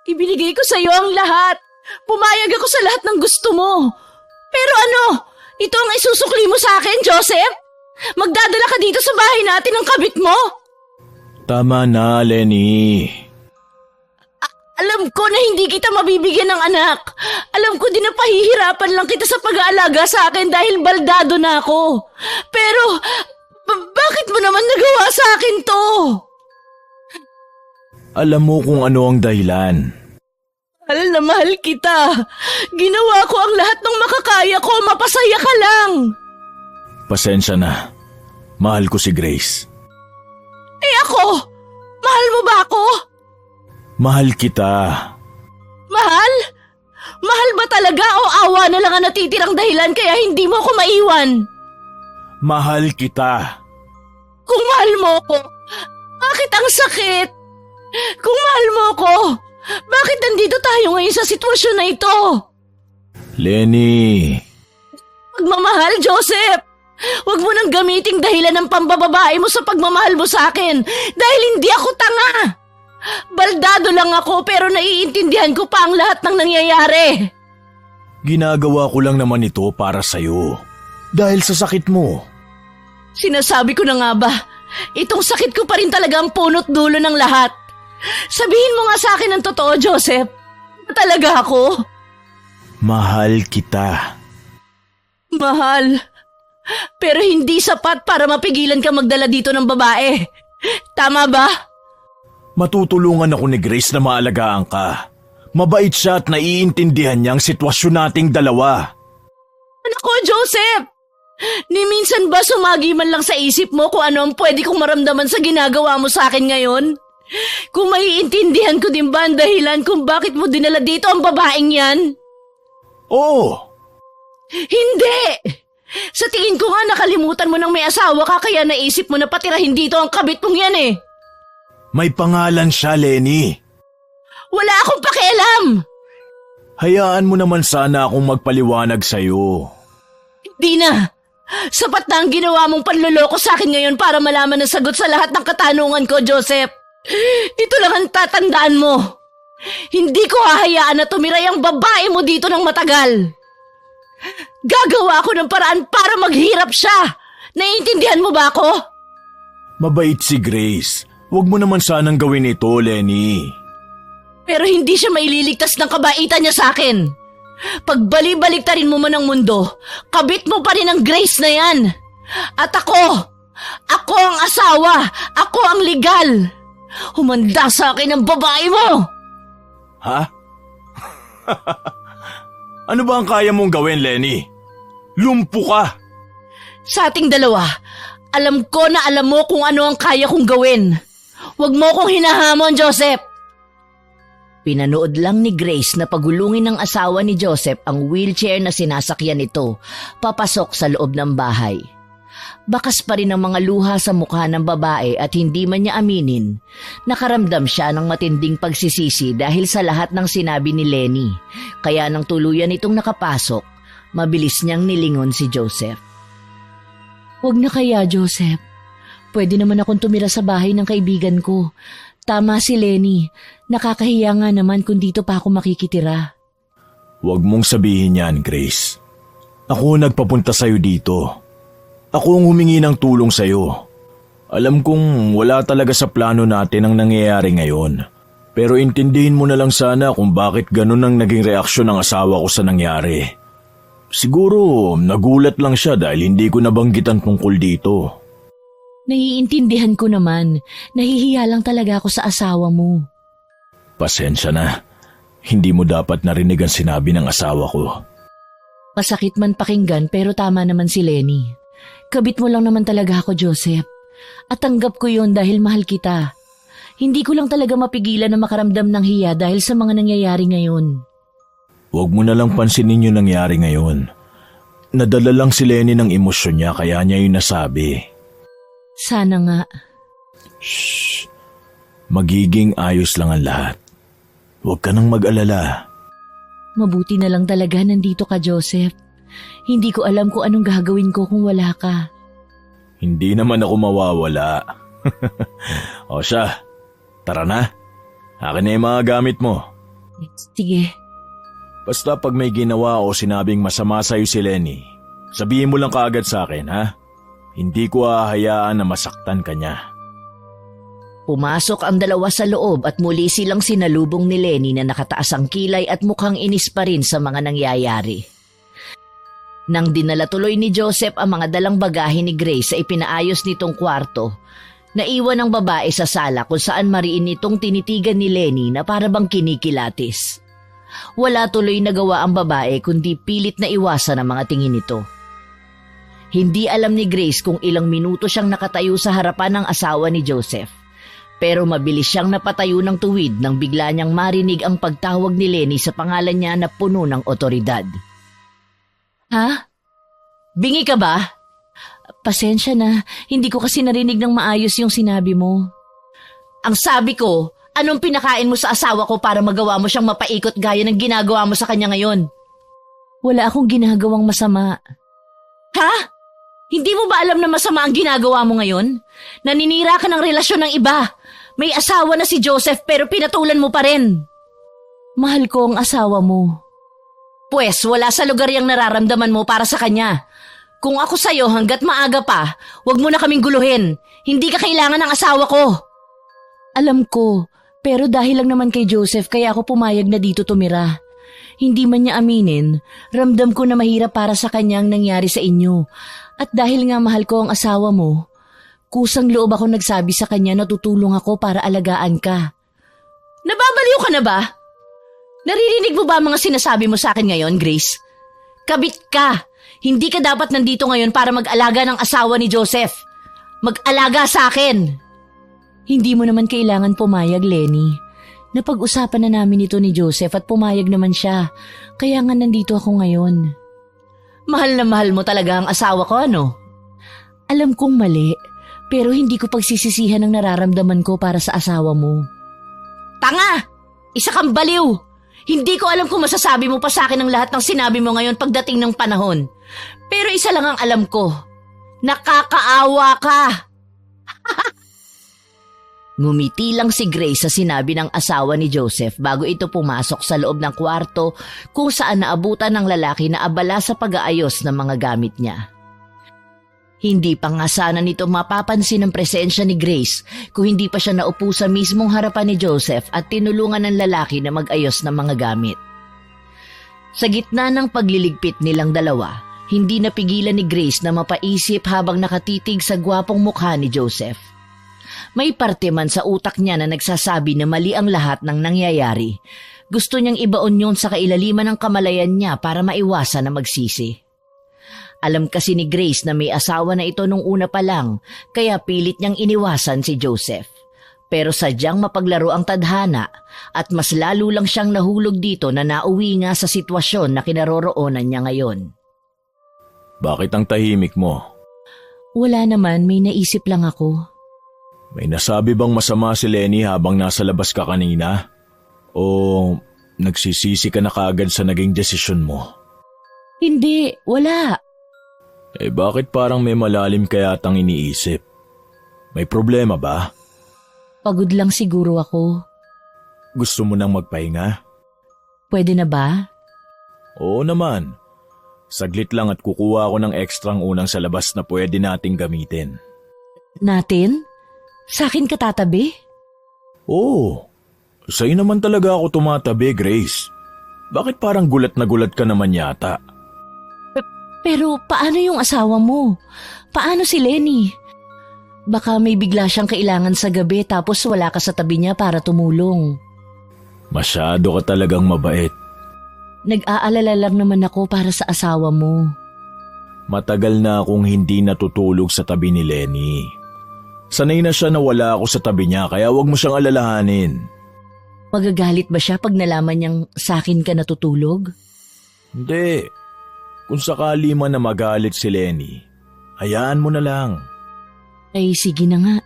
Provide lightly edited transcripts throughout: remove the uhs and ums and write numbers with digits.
Ibinigay ko sa'yo ang lahat. Pumayag ako sa lahat ng gusto mo. Pero ano? Ito ang isusukli mo sa akin, Joseph? Magdadala ka dito sa bahay natin ng kabit mo? Tama na, Lenny. Alam ko na hindi kita mabibigyan ng anak. Alam ko din na pahihirapan lang kita sa pag-aalaga sa akin dahil baldado na ako. Pero, bakit mo naman nagawa sa akin to? Alam mo kung ano ang dahilan. Mahal na mahal kita. Ginawa ko ang lahat ng makakaya ko. Mapasaya ka lang. Pasensya na. Mahal ko si Grace. Eh ako? Mahal mo ba ako? Mahal kita. Mahal? Mahal ba talaga o awa na lang ang natitirang dahilan kaya hindi mo ako maiwan? Mahal kita. Kung mahal mo ko, bakit ang sakit? Kung mahal mo ko, bakit nandito tayo ngayon sa sitwasyon na ito? Lenny. Pagmamahal, Joseph. Huwag mo nang gamiting dahilan ng pambababae mo sa pagmamahal mo sa akin dahil hindi ako tanga. Baldado lang ako pero naiintindihan ko pa ang lahat ng nangyayari. Ginagawa ko lang naman ito para sa'yo. Dahil sa sakit mo. Sinasabi ko na nga ba, itong sakit ko pa rin talaga ang punot dulo ng lahat. Sabihin mo nga sa akin ang totoo, Joseph. Talaga ako? Mahal kita. Mahal. Pero hindi sapat para mapigilan ka magdala dito ng babae. Tama ba? Matutulungan ako ni Grace na maalagaan ka. Mabait siya at naiintindihan niya ang sitwasyon nating dalawa. Anak ko, Joseph! Ni minsan ba sumagi man lang sa isip mo kung ano ang pwede kong maramdaman sa ginagawa mo sa akin ngayon? Kung maiintindihan ko din ba ang dahilan kung bakit mo dinala dito ang babaeng yan? Oo! Hindi! Sa tingin ko nga nakalimutan mo nang may asawa ka kaya naisip mo na patirahin dito ang kabit mong yan eh. May pangalan siya, Lenny. Wala akong pakialam! Hayaan mo naman sana akong magpaliwanag sa'yo. Di na! Sapat na ang ginawa mong panloloko sa akin ngayon para malaman ang sagot sa lahat ng katanungan ko, Joseph. Ito lang ang tatandaan mo. Hindi ko hahayaan na tumiray ang babae mo dito ng matagal. Gagawa ako ng paraan para maghirap siya. Naiintindihan mo ba ako? Mabait si Grace. Huwag mo naman sanang gawin ito, Lenny. Pero hindi siya maililigtas ng kabaitan niya sa akin. Pagbali-baliktarin mo man ang mundo, kabit mo pa rin ang Grace na yan. At ako ang asawa, ako ang legal. Humanda sa akin ang babae mo. Ha? Ano ba ang kaya mong gawin, Lenny? Lumpo ka. Sa ating dalawa, alam ko na alam mo kung ano ang kaya kong gawin. Huwag mo kong hinahamon, Joseph. Pinanood lang ni Grace na pagulungin ng asawa ni Joseph ang wheelchair na sinasakyan nito papasok sa loob ng bahay. Bakas pa rin ang mga luha sa mukha ng babae at hindi man niya aminin. Nakaramdam siya ng matinding pagsisisi dahil sa lahat ng sinabi ni Lenny. Kaya nang tuluyan itong nakapasok, mabilis niyang nilingon si Joseph. Huwag na kaya, Joseph. Pwede naman akong tumira sa bahay ng kaibigan ko. Tama si Lenny. Nakakahiya nga naman kung dito pa ako makikitira. Huwag mong sabihin yan, Grace. Ako nagpapunta sa'yo dito. Ako ang humingi ng tulong sa'yo. Alam kong wala talaga sa plano natin ang nangyayari ngayon. Pero intindihin mo na lang sana kung bakit ganun ang naging reaksyon ng asawa ko sa nangyari. Siguro nagulat lang siya dahil hindi ko nabanggitan tungkol dito. Naiintindihan ko naman. Nahihiya lang talaga ako sa asawa mo. Pasensya na. Hindi mo dapat narinig ang sinabi ng asawa ko. Masakit man pakinggan pero tama naman si Lenny. Kabit mo lang naman talaga ako, Joseph. At tanggap ko yun dahil mahal kita. Hindi ko lang talaga mapigilan na makaramdam ng hiya dahil sa mga nangyayari ngayon. Huwag mo na lang pansinin yung nangyari ngayon. Nadala lang si Lenny ng emosyon niya kaya niya yung nasabi. Sana nga. Shh. Magiging ayos lang ang lahat. Huwag ka nang mag-alala. Mabuti na lang talaga nandito ka, Joseph. Hindi ko alam kung anong gagawin ko kung wala ka. Hindi naman ako mawawala. O siya, tara na. Akin na yung mga gamit mo. Sige. Basta pag may ginawa o sinabing masama sa'yo si Lenny, sabihin mo lang kaagad sa akin, ha? Hindi ko hahayaan na masaktan ka niya. Pumasok ang dalawa sa loob at muli silang sinalubong ni Lenny na nakataas ang kilay at mukhang inis pa rin sa mga nangyayari. Nang dinala tuloy ni Joseph ang mga dalang bagahe ni Grace sa ipinaayos nitong kwarto, naiwan ang babae sa sala kung saan mariin nitong tinitigan ni Lenny na para bang kinikilatis. Wala tuloy nagawa ang babae kundi pilit na iwasan ang mga tingin nito. Hindi alam ni Grace kung ilang minuto siyang nakatayo sa harapan ng asawa ni Joseph. Pero mabilis siyang napatayo ng tuwid nang bigla niyang marinig ang pagtawag ni Lenny sa pangalan niya na puno ng otoridad. Ha? Bingi ka ba? Pasensya na, hindi ko kasi narinig ng maayos yung sinabi mo. Ang sabi ko, anong pinakain mo sa asawa ko para magawa mo siyang mapaikot gaya ng ginagawa mo sa kanya ngayon? Wala akong ginagawang masama. Ha? Hindi mo ba alam na masama ang ginagawa mo ngayon? Naninira ka ng relasyon ng iba. May asawa na si Joseph pero pinatulan mo pa rin. Mahal ko ang asawa mo. Pwes, wala sa lugar yung nararamdaman mo para sa kanya. Kung ako sa'yo hanggat maaga pa, wag mo na kaming guluhin. Hindi ka kailangan ng asawa ko. Alam ko, pero dahil lang naman kay Joseph kaya ako pumayag na dito tumira. Hindi man niya aminin, ramdam ko na mahirap para sa kanya ang nangyari sa inyo. At dahil nga mahal ko ang asawa mo, kusang loob ako nagsabi sa kanya na tutulong ako para alagaan ka. Nababaliw ka na ba? Naririnig mo ba ang mga sinasabi mo sa akin ngayon, Grace? Kabit ka! Hindi ka dapat nandito ngayon para mag-alaga ng asawa ni Joseph. Mag-alaga sa akin! Hindi mo naman kailangan pumayag, Lenny. Napag-usapan na namin ito ni Joseph at pumayag naman siya. Kaya nga nandito ako ngayon. Mahal na mahal mo talaga ang asawa ko, ano? Alam kong mali, pero hindi ko pagsisisihan ang nararamdaman ko para sa asawa mo. Tanga! Isa kang baliw! Hindi ko alam kung masasabi mo pa sa akin ang lahat ng sinabi mo ngayon pagdating ng panahon. Pero isa lang ang alam ko. Nakakaawa ka! Ngumiti lang si Grace sa sinabi ng asawa ni Joseph bago ito pumasok sa loob ng kwarto kung saan naabutan ng lalaki na abala sa pag-aayos ng mga gamit niya. Hindi pa nga sana nito mapapansin ang presensya ni Grace kung hindi pa siya naupo sa mismong harapan ni Joseph at tinulungan ng lalaki na mag-ayos ng mga gamit. Sa gitna ng pagliligpit nilang dalawa, hindi napigilan ni Grace na mapaisip habang nakatitig sa gwapong mukha ni Joseph. May parte man sa utak niya na nagsasabi na mali ang lahat ng nangyayari. Gusto niyang ibaon yun sa kailaliman ng kamalayan niya para maiwasan na magsisi. Alam kasi ni Grace na may asawa na ito nung una pa lang, kaya pilit niyang iniwasan si Joseph. Pero sadyang mapaglaro ang tadhana at mas lalo lang siyang nahulog dito na nauwi nga sa sitwasyon na kinaroroonan niya ngayon. Bakit ang tahimik mo? Wala naman, may naisip lang ako. May nasabi bang masama si Lenny habang nasa labas ka kanina? O nagsisisi ka na kaagad sa naging desisyon mo? Hindi, wala. Bakit parang may malalim kaya atang iniisip? May problema ba? Pagod lang siguro ako. Gusto mo nang magpahinga? Pwede na ba? Oo naman. Saglit lang at kukuha ako ng ekstrang unang sa labas na pwede nating gamitin. Natin? Sa akin ka tatabi? Oo. Sa'yo naman talaga ako tumatabi, Grace. Bakit parang gulat na gulat ka naman yata? Pero paano yung asawa mo? Paano si Lenny? Baka may bigla siyang kailangan sa gabi tapos wala ka sa tabi niya para tumulong. Masyado ka talagang mabait. Nag-aalala lang naman ako para sa asawa mo. Matagal na akong hindi natutulog sa tabi ni Lenny. Sanay na siya na wala ako sa tabi niya kaya wag mo siyang alalahanin. Magagalit ba siya pag nalaman niyang sa akin ka natutulog? Hindi. Kung sakali man na magalit si Lenny, hayaan mo na lang. Ay sige na nga.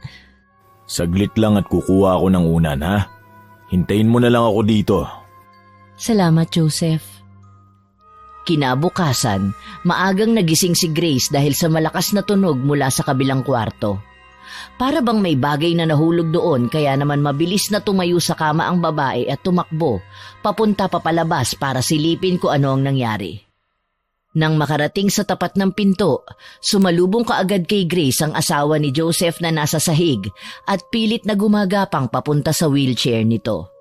Saglit lang at kukuha ako ng unan, ha? Hintayin mo na lang ako dito. Salamat, Joseph. Kinabukasan, maagang nagising si Grace dahil sa malakas na tunog mula sa kabilang kwarto. Para bang may bagay na nahulog doon kaya naman mabilis na tumayo sa kama ang babae at tumakbo, papunta papalabas para silipin kung ano ang nangyari. Nang makarating sa tapat ng pinto, sumalubong kaagad kay Grace ang asawa ni Joseph na nasa sahig at pilit na gumagapang papunta sa wheelchair nito.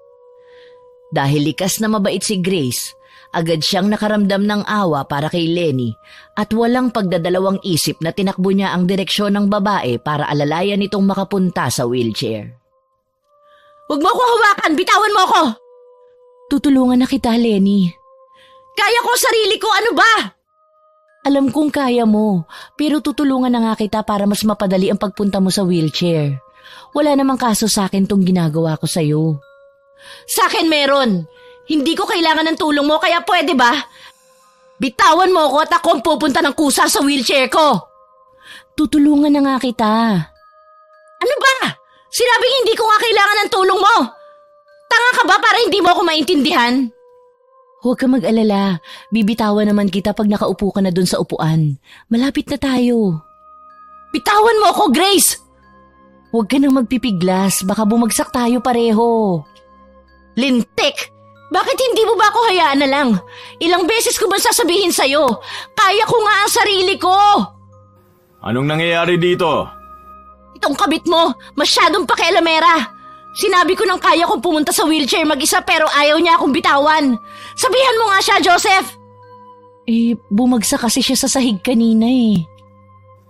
Dahil likas na mabait si Grace, agad siyang nakaramdam ng awa para kay Lenny at walang pagdadalawang isip na tinakbo niya ang direksyon ng babae para alalayan nitong makapunta sa wheelchair. "Huwag mo ko hawakan! Bitawan mo ako!" "Tutulungan na kita, Lenny." "Kaya ko sarili ko, ano ba?" "Alam kong kaya mo, pero tutulungan na nga kita para mas mapadali ang pagpunta mo sa wheelchair. Wala namang kaso sa akin tong ginagawa ko sa'yo." "Sa akin meron. Hindi ko kailangan ng tulong mo kaya pwede ba? Bitawan mo ako at ako ang pupunta ng kusa sa wheelchair ko." "Tutulungan na nga kita." "Ano ba? Sinabing hindi ko nga kailangan ng tulong mo. Tanga ka ba para hindi mo ako maintindihan?" "Huwag ka mag-alala. Bibitawan naman kita pag nakaupo ka na dun sa upuan. Malapit na tayo." "Bitawan mo ako, Grace!" "Huwag ka nang magpipiglas. Baka bumagsak tayo pareho." "Lintik! Bakit hindi mo ba ako hayaan na lang? Ilang beses ko ba sasabihin sa'yo? Kaya ko nga ang sarili ko!" Anong nangyayari dito? "Itong kabit mo, masyadong pakialamera. Sinabi ko nang kaya kong pumunta sa wheelchair mag-isa pero ayaw niya akong bitawan. Sabihan mo nga siya, Joseph!" Bumagsak kasi siya sa sahig kanina eh."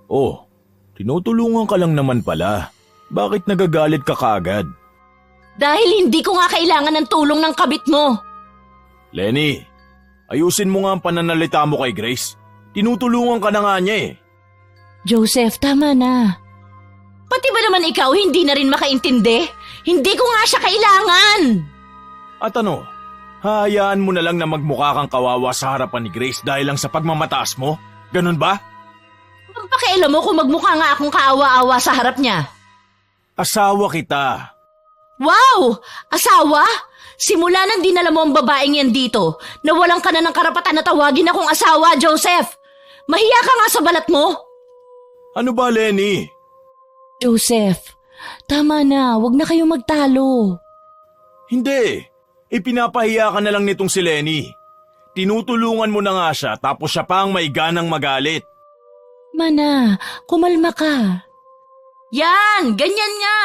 Oh, tinutulungan ka lang naman pala. Bakit nagagalit ka kaagad? "Dahil hindi ko nga kailangan ng tulong ng kabit mo." Lenny, ayusin mo nga ang pananalita mo kay Grace. Tinutulungan ka na nga niya eh. "Joseph, tama na." "Pati ba naman ikaw hindi na rin makaintindi? Hindi ko nga siya kailangan." At ano, hahayaan mo na lang na magmukha kang kawawa sa harapan ni Grace dahil lang sa pagmamataas mo? Ganun ba? Ang pakialam mo kung magmukha nga akong kaawa-awa sa harap niya. Asawa kita. "Wow! Asawa? Simula nang dinala mo ang babaeng yan dito, nawalan ka na ng karapatan na tawagin akong asawa, Joseph! Mahiya ka nga sa balat mo!" Ano ba, Lenny? "Joseph, tama na. Huwag na kayong magtalo." Hindi. Ipinapahiya ka na lang nitong si Lenny. Tinutulungan mo na nga siya tapos siya pa ang may ganang magalit. "Mana, kumalma ka." "Yan! Ganyan nga!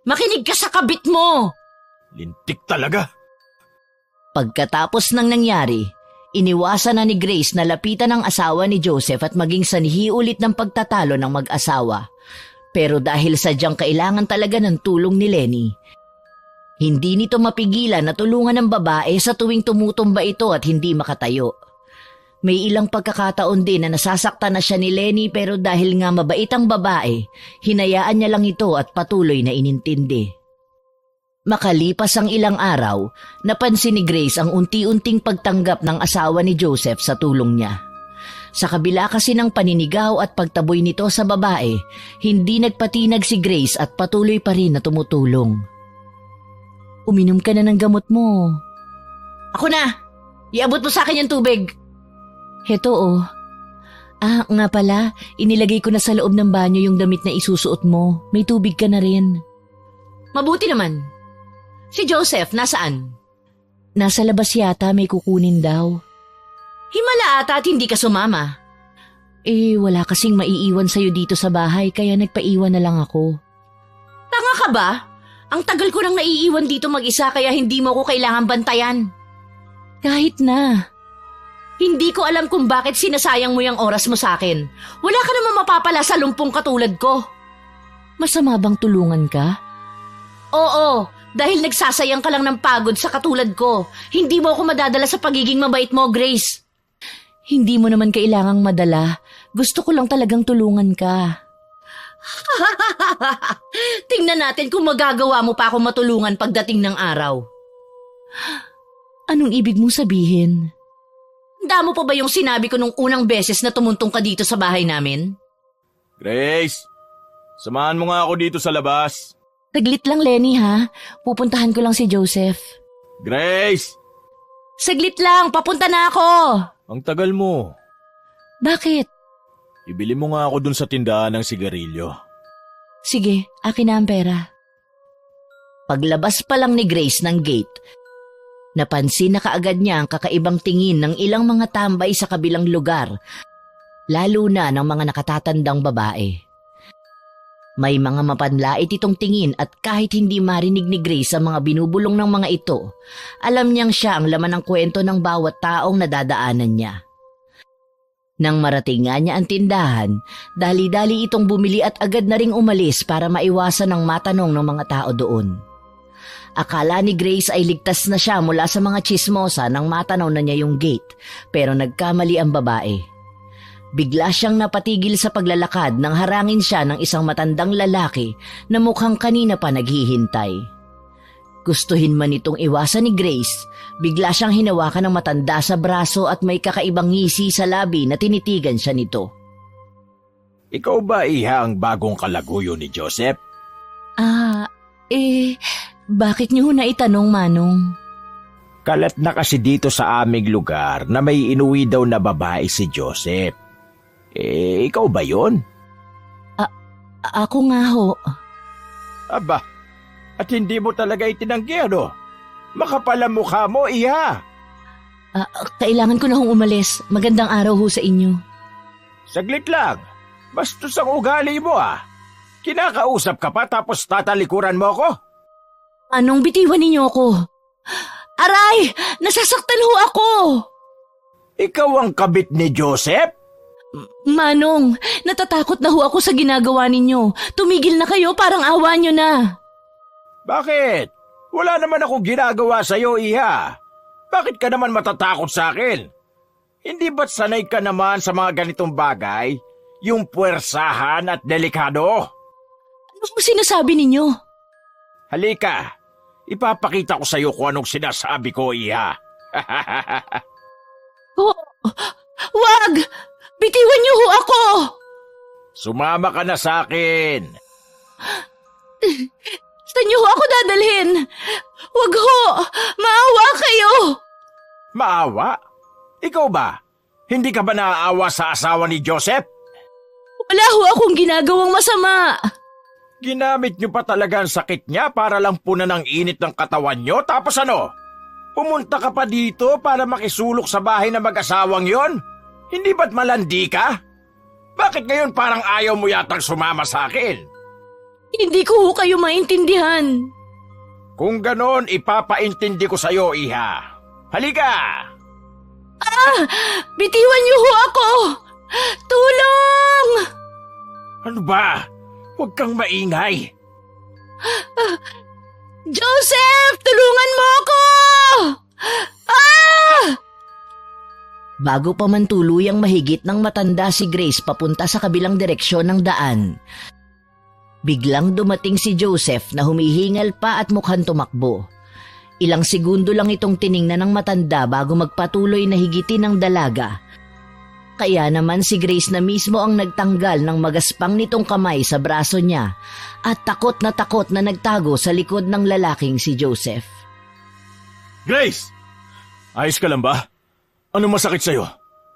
Makinig ka sa kabit mo!" Lintik talaga. Pagkatapos ng nangyari, iniwasan na ni Grace na lapitan ang asawa ni Joseph at maging sanhi ulit ng pagtatalo ng mag-asawa. Pero dahil sadyang kailangan talaga ng tulong ni Lenny, hindi nito mapigilan na tulungan ng babae sa tuwing tumutumba ito at hindi makatayo. May ilang pagkakataon din na nasasaktan na siya ni Lenny pero dahil nga mabait ang babae, hinayaan niya lang ito at patuloy na inintindi. Makalipas ang ilang araw, napansin ni Grace ang unti-unting pagtanggap ng asawa ni Joseph sa tulong niya. Sa kabila kasi ng paninigaw at pagtaboy nito sa babae, hindi nagpatinag si Grace at patuloy pa rin na tumutulong. "Uminom ka na ng gamot mo." "Ako na! Iabot mo sa akin yung tubig." "Heto oh." Nga pala, inilagay ko na sa loob ng banyo yung damit na isusuot mo. May tubig ka na rin." "Mabuti naman. Si Joseph, nasaan?" "Nasa labas yata, may kukunin daw." "Himala ata at hindi ka sumama." Wala kasing maiiwan sa'yo dito sa bahay kaya nagpaiwan na lang ako." "Tanga ka ba? Ang tagal ko nang naiiwan dito mag-isa kaya hindi mo ko kailangan bantayan." "Kahit na." "Hindi ko alam kung bakit sinasayang mo yung oras mo sa akin. Wala ka naman mapapala sa lumpong katulad ko." "Masama bang tulungan ka?" "Oo, dahil nagsasayang ka lang ng pagod sa katulad ko. Hindi mo ako madadala sa pagiging mabait mo, Grace." "Hindi mo naman kailangang madala. Gusto ko lang talagang tulungan ka." "Tingnan natin kung magagawa mo pa ako matulungan pagdating ng araw." "Anong ibig mong sabihin?" "Tanda mo pa ba yung sinabi ko nung unang beses na tumuntong ka dito sa bahay namin?" Grace, samahan mo nga ako dito sa labas. "Saglit lang, Lenny ha. Pupuntahan ko lang si Joseph." Grace! "Saglit lang, papunta na ako." Ang tagal mo. "Bakit?" Ibili mo nga ako dun sa tindahan ng sigarilyo. Sige, akin na ang pera. Paglabas pa lang ni Grace ng gate, napansin na kaagad niya ang kakaibang tingin ng ilang mga tambay sa kabilang lugar, lalo na ng mga nakatatandang babae. May mga mapanlait itong tingin at kahit hindi marinig ni Grace ang mga binubulong ng mga ito, alam niyang siya ang laman ng kwento ng bawat taong nadadaanan niya. Nang marating nga niya ang tindahan, dali-dali itong bumili at agad na ring umalis para maiwasan ang matanong ng mga tao doon. Akala ni Grace ay ligtas na siya mula sa mga tsismosa nang matanaw na niya yung gate, pero nagkamali ang babae. Bigla siyang napatigil sa paglalakad nang harangin siya ng isang matandang lalaki na mukhang kanina pa naghihintay. Gustuhin man itong iwasan ni Grace, bigla siyang hinawakan ng matanda sa braso at may kakaibang ngisi sa labi na tinitigan siya nito. Ikaw ba, iha, ang bagong kalaguyo ni Joseph? Bakit niyo na itanong, Manong? Kalat na kasi dito sa aming lugar na may inuwi daw na babae si Joseph. Ikaw ba yon? Ako nga ho. Aba, at hindi mo talaga itinanggi, ano? Makapal ang mukha mo, iha. Kailangan ko na hong umalis. Magandang araw ho sa inyo. Saglit lang. Bastos ang ugali mo, ah. Kinakausap ka pa tapos tatalikuran mo ko? Anong bitiwan ninyo ako? Aray! Nasasaktan ho ako! Ikaw ang kabit ni Joseph? Manong, natatakot na ho ako sa ginagawa ninyo. Tumigil na kayo, parang awa nyo na. Bakit? Wala naman akong ginagawa sa'yo, iha. Bakit ka naman matatakot sa akin? Hindi ba't sanay ka naman sa mga ganitong bagay? Yung puwersahan at delikado? Ano mo sinasabi ninyo? Halika, ipapakita ko sa'yo kung anong sinasabi ko, iha. Wag! Bitiwan niyo ho ako! Sumama ka na sa akin. Saan niyo ho ako dadalhin? Wag ho! Maawa kayo! Maawa? Ikaw ba? Hindi ka ba naaawa sa asawa ni Joseph? Wala ho akong ginagawang masama. Ginamit niyo pa talaga ang sakit niya para lang punan ang init ng katawan niyo, tapos ano? Pumunta ka pa dito para makisulok sa bahay na mag-asawang yon? Hindi ba't malandi ka? Bakit ngayon parang ayaw mo yatang sumama sa akin? Hindi ko ho kayo maintindihan. Kung ganon, ipapaintindi ko sa'yo, iha. Halika! Bitiwan niyo ho ako! Tulong! Ano ba? Huwag kang maingay. Joseph! Tulungan mo ako! Bago pa man tuluyang mahigit ng matanda si Grace papunta sa kabilang direksyon ng daan, biglang dumating si Joseph na humihingal pa at mukhang tumakbo. Ilang segundo lang itong tiningnan ng matanda bago magpatuloy na higitin ng dalaga. Kaya naman si Grace na mismo ang nagtanggal ng magaspang nitong kamay sa braso niya at takot na nagtago sa likod ng lalaking si Joseph. Grace! Ayos ka lang ba? Ano masakit sa'yo?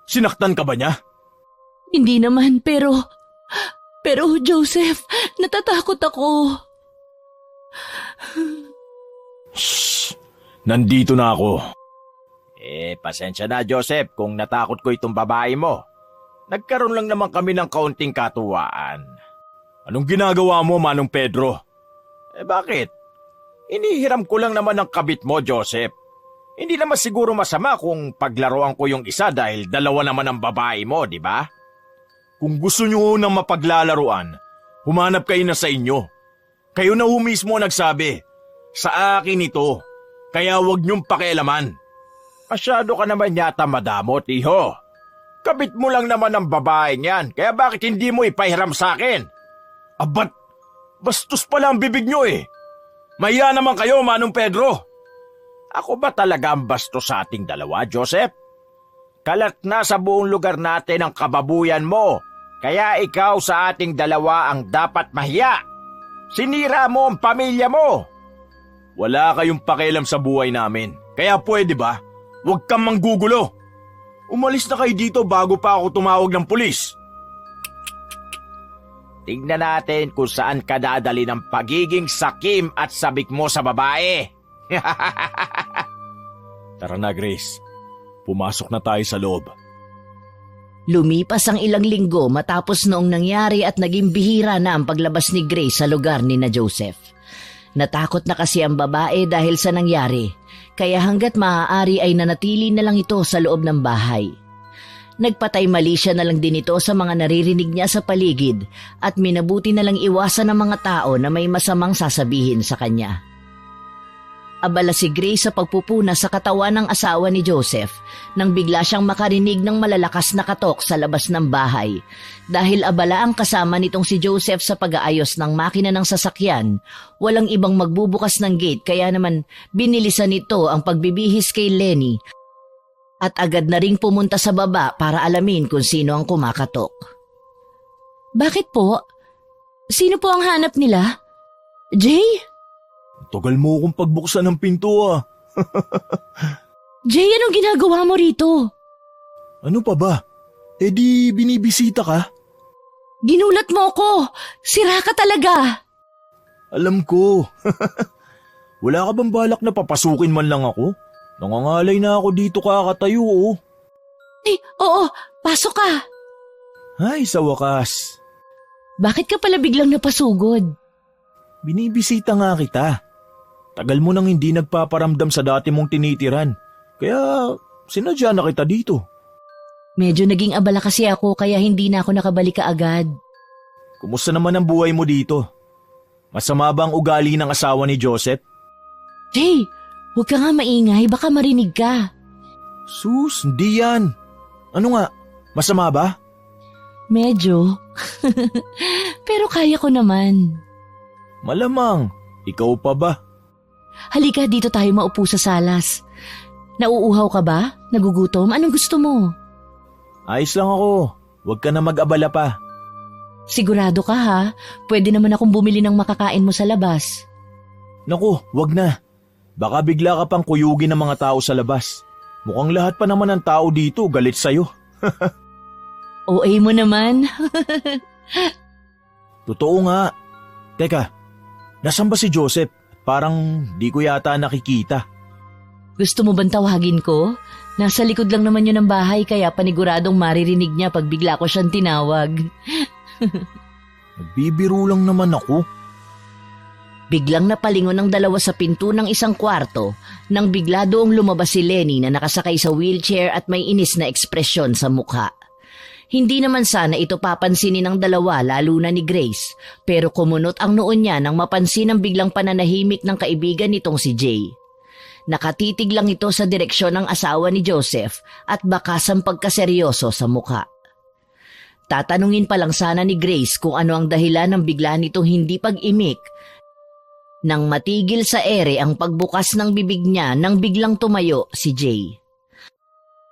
Sinaktan ka ba niya? Hindi naman, pero Joseph, natatakot ako. Shh! Nandito na ako. Pasensya na, Joseph, kung natakot ko itong babae mo. Nagkaroon lang naman kami ng kaunting katuwaan. Anong ginagawa mo, Manong Pedro? Bakit? Inihiram ko lang naman ang kabit mo, Joseph. Hindi naman siguro masama kung paglaruan ko yung isa dahil dalawa naman ang babae mo, di ba? Kung gusto nyo nang mapaglalaruan, humanap kayo na sa inyo. Kayo na mismo nagsabi, sa akin ito, kaya huwag nyong pakialaman. Masyado ka naman yata madamot, iho. Kabit mo lang naman ang babae niyan, kaya bakit hindi mo ipahiram sa akin? Abat, bastos pala ang bibig nyo eh. Mahiya naman kayo, Manong Pedro. Ako ba talaga ang bastos sa ating dalawa, Joseph? Kalat na sa buong lugar natin ang kababuyan mo, kaya ikaw sa ating dalawa ang dapat mahiya. Sinira mo ang pamilya mo. Wala kayong pakialam sa buhay namin, kaya pwede ba? Huwag kang manggugulo. Umalis na kayo dito bago pa ako tumawag ng pulis. Tingnan natin kung saan ka dadali ng pagiging sakim at sabik mo sa babae. Tara na, Grace. Pumasok na tayo sa loob. Lumipas ang ilang linggo matapos noong nangyari at naging bihira na ang paglabas ni Grace sa lugar ni na Joseph. Natakot na kasi ang babae dahil sa nangyari, kaya hanggat maaari ay nanatili na lang ito sa loob ng bahay. Nagpatay mali siya na lang din ito sa mga naririnig niya sa paligid at minabuti na lang iwasan ng mga tao na may masamang sasabihin sa kanya. Abala si Grace sa pagpupuna sa katawan ng asawa ni Joseph nang bigla siyang makarinig ng malalakas na katok sa labas ng bahay. Dahil abala ang kasama nitong si Joseph sa pag-aayos ng makina ng sasakyan, walang ibang magbubukas ng gate kaya naman binilisan nito ang pagbibihis kay Lenny at agad na ring pumunta sa baba para alamin kung sino ang kumakatok. Bakit po? Sino po ang hanap nila? Jay? Tagal mo akong pagbuksan ng pinto ah. Jay, anong ginagawa mo rito? Ano pa ba? Eh di binibisita ka? Ginulat mo ko! Sira ka talaga! Alam ko. Wala ka bang balak na papasukin man lang ako? Nangangalay na ako dito kakatayo oh. Eh, oo, pasok ka! Ay, sa wakas. Bakit ka pala biglang napasugod? Binibisita nga kita. Tagal mo nang hindi nagpaparamdam sa dati mong tinitiran. Kaya sinadya na kita dito. Medyo naging abala kasi ako kaya hindi na ako nakabalik kaagad. Kumusta naman ang buhay mo dito? Masama ba ang ugali ng asawa ni Joseph? Jay, huwag ka nga maingay, baka marinig ka. Sus, hindi yan. Ano nga, masama ba? Medyo. Pero kaya ko naman. Malamang, ikaw pa ba? Halika, dito tayo maupo sa salas. Nauuhaw ka ba? Nagugutom? Anong gusto mo? Ayos lang ako. Huwag ka na mag-abala pa. Sigurado ka ha? Pwede naman akong bumili ng makakain mo sa labas. Naku, wag na. Baka bigla ka pang kuyugin ng mga tao sa labas. Mukhang lahat pa naman ng tao dito galit sa'yo. OA mo naman. Totoo nga. Teka, nasan ba si Joseph? Parang di ko yata nakikita. Gusto mo bang tawagin ko? Nasa likod lang naman yun ng bahay kaya paniguradong maririnig niya pag bigla ko siyang tinawag. Nagbibiro lang naman ako. Biglang napalingon ng dalawa sa pinto ng isang kwarto nang bigla doong lumabas si Lenny na nakasakay sa wheelchair at may inis na ekspresyon sa mukha. Hindi naman sana ito papansinin ng dalawa lalo na ni Grace, pero kumunot ang noon niya nang mapansin ang biglang pananahimik ng kaibigan nitong si Jay. Nakatitig lang ito sa direksyon ng asawa ni Joseph at bakasang pagkaseryoso sa mukha. Tatanungin pa lang sana ni Grace kung ano ang dahilan ng bigla nitong hindi pag-imik nang matigil sa ere ang pagbukas ng bibig niya nang biglang tumayo si Jay.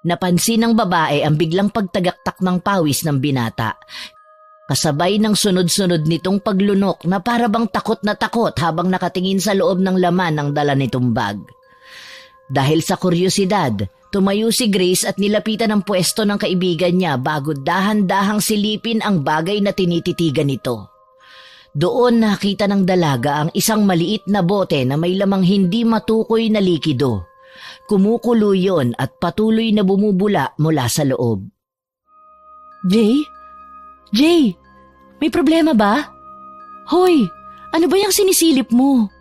Napansin ng babae ang biglang pagtagaktak ng pawis ng binata, kasabay ng sunod-sunod nitong paglunok na para bang takot na takot habang nakatingin sa loob ng laman ng dala nitong bag. Dahil sa kuryosidad, tumayo si Grace at nilapitan ang pwesto ng kaibigan niya bago dahan-dahang silipin ang bagay na tinititigan nito. Doon nakita ng dalaga ang isang maliit na bote na may lamang hindi matukoy na likido. Kumukulo yon at patuloy na bumubula mula sa loob. Jay? Jay, may problema ba? Hoy, ano ba yung sinisilip mo?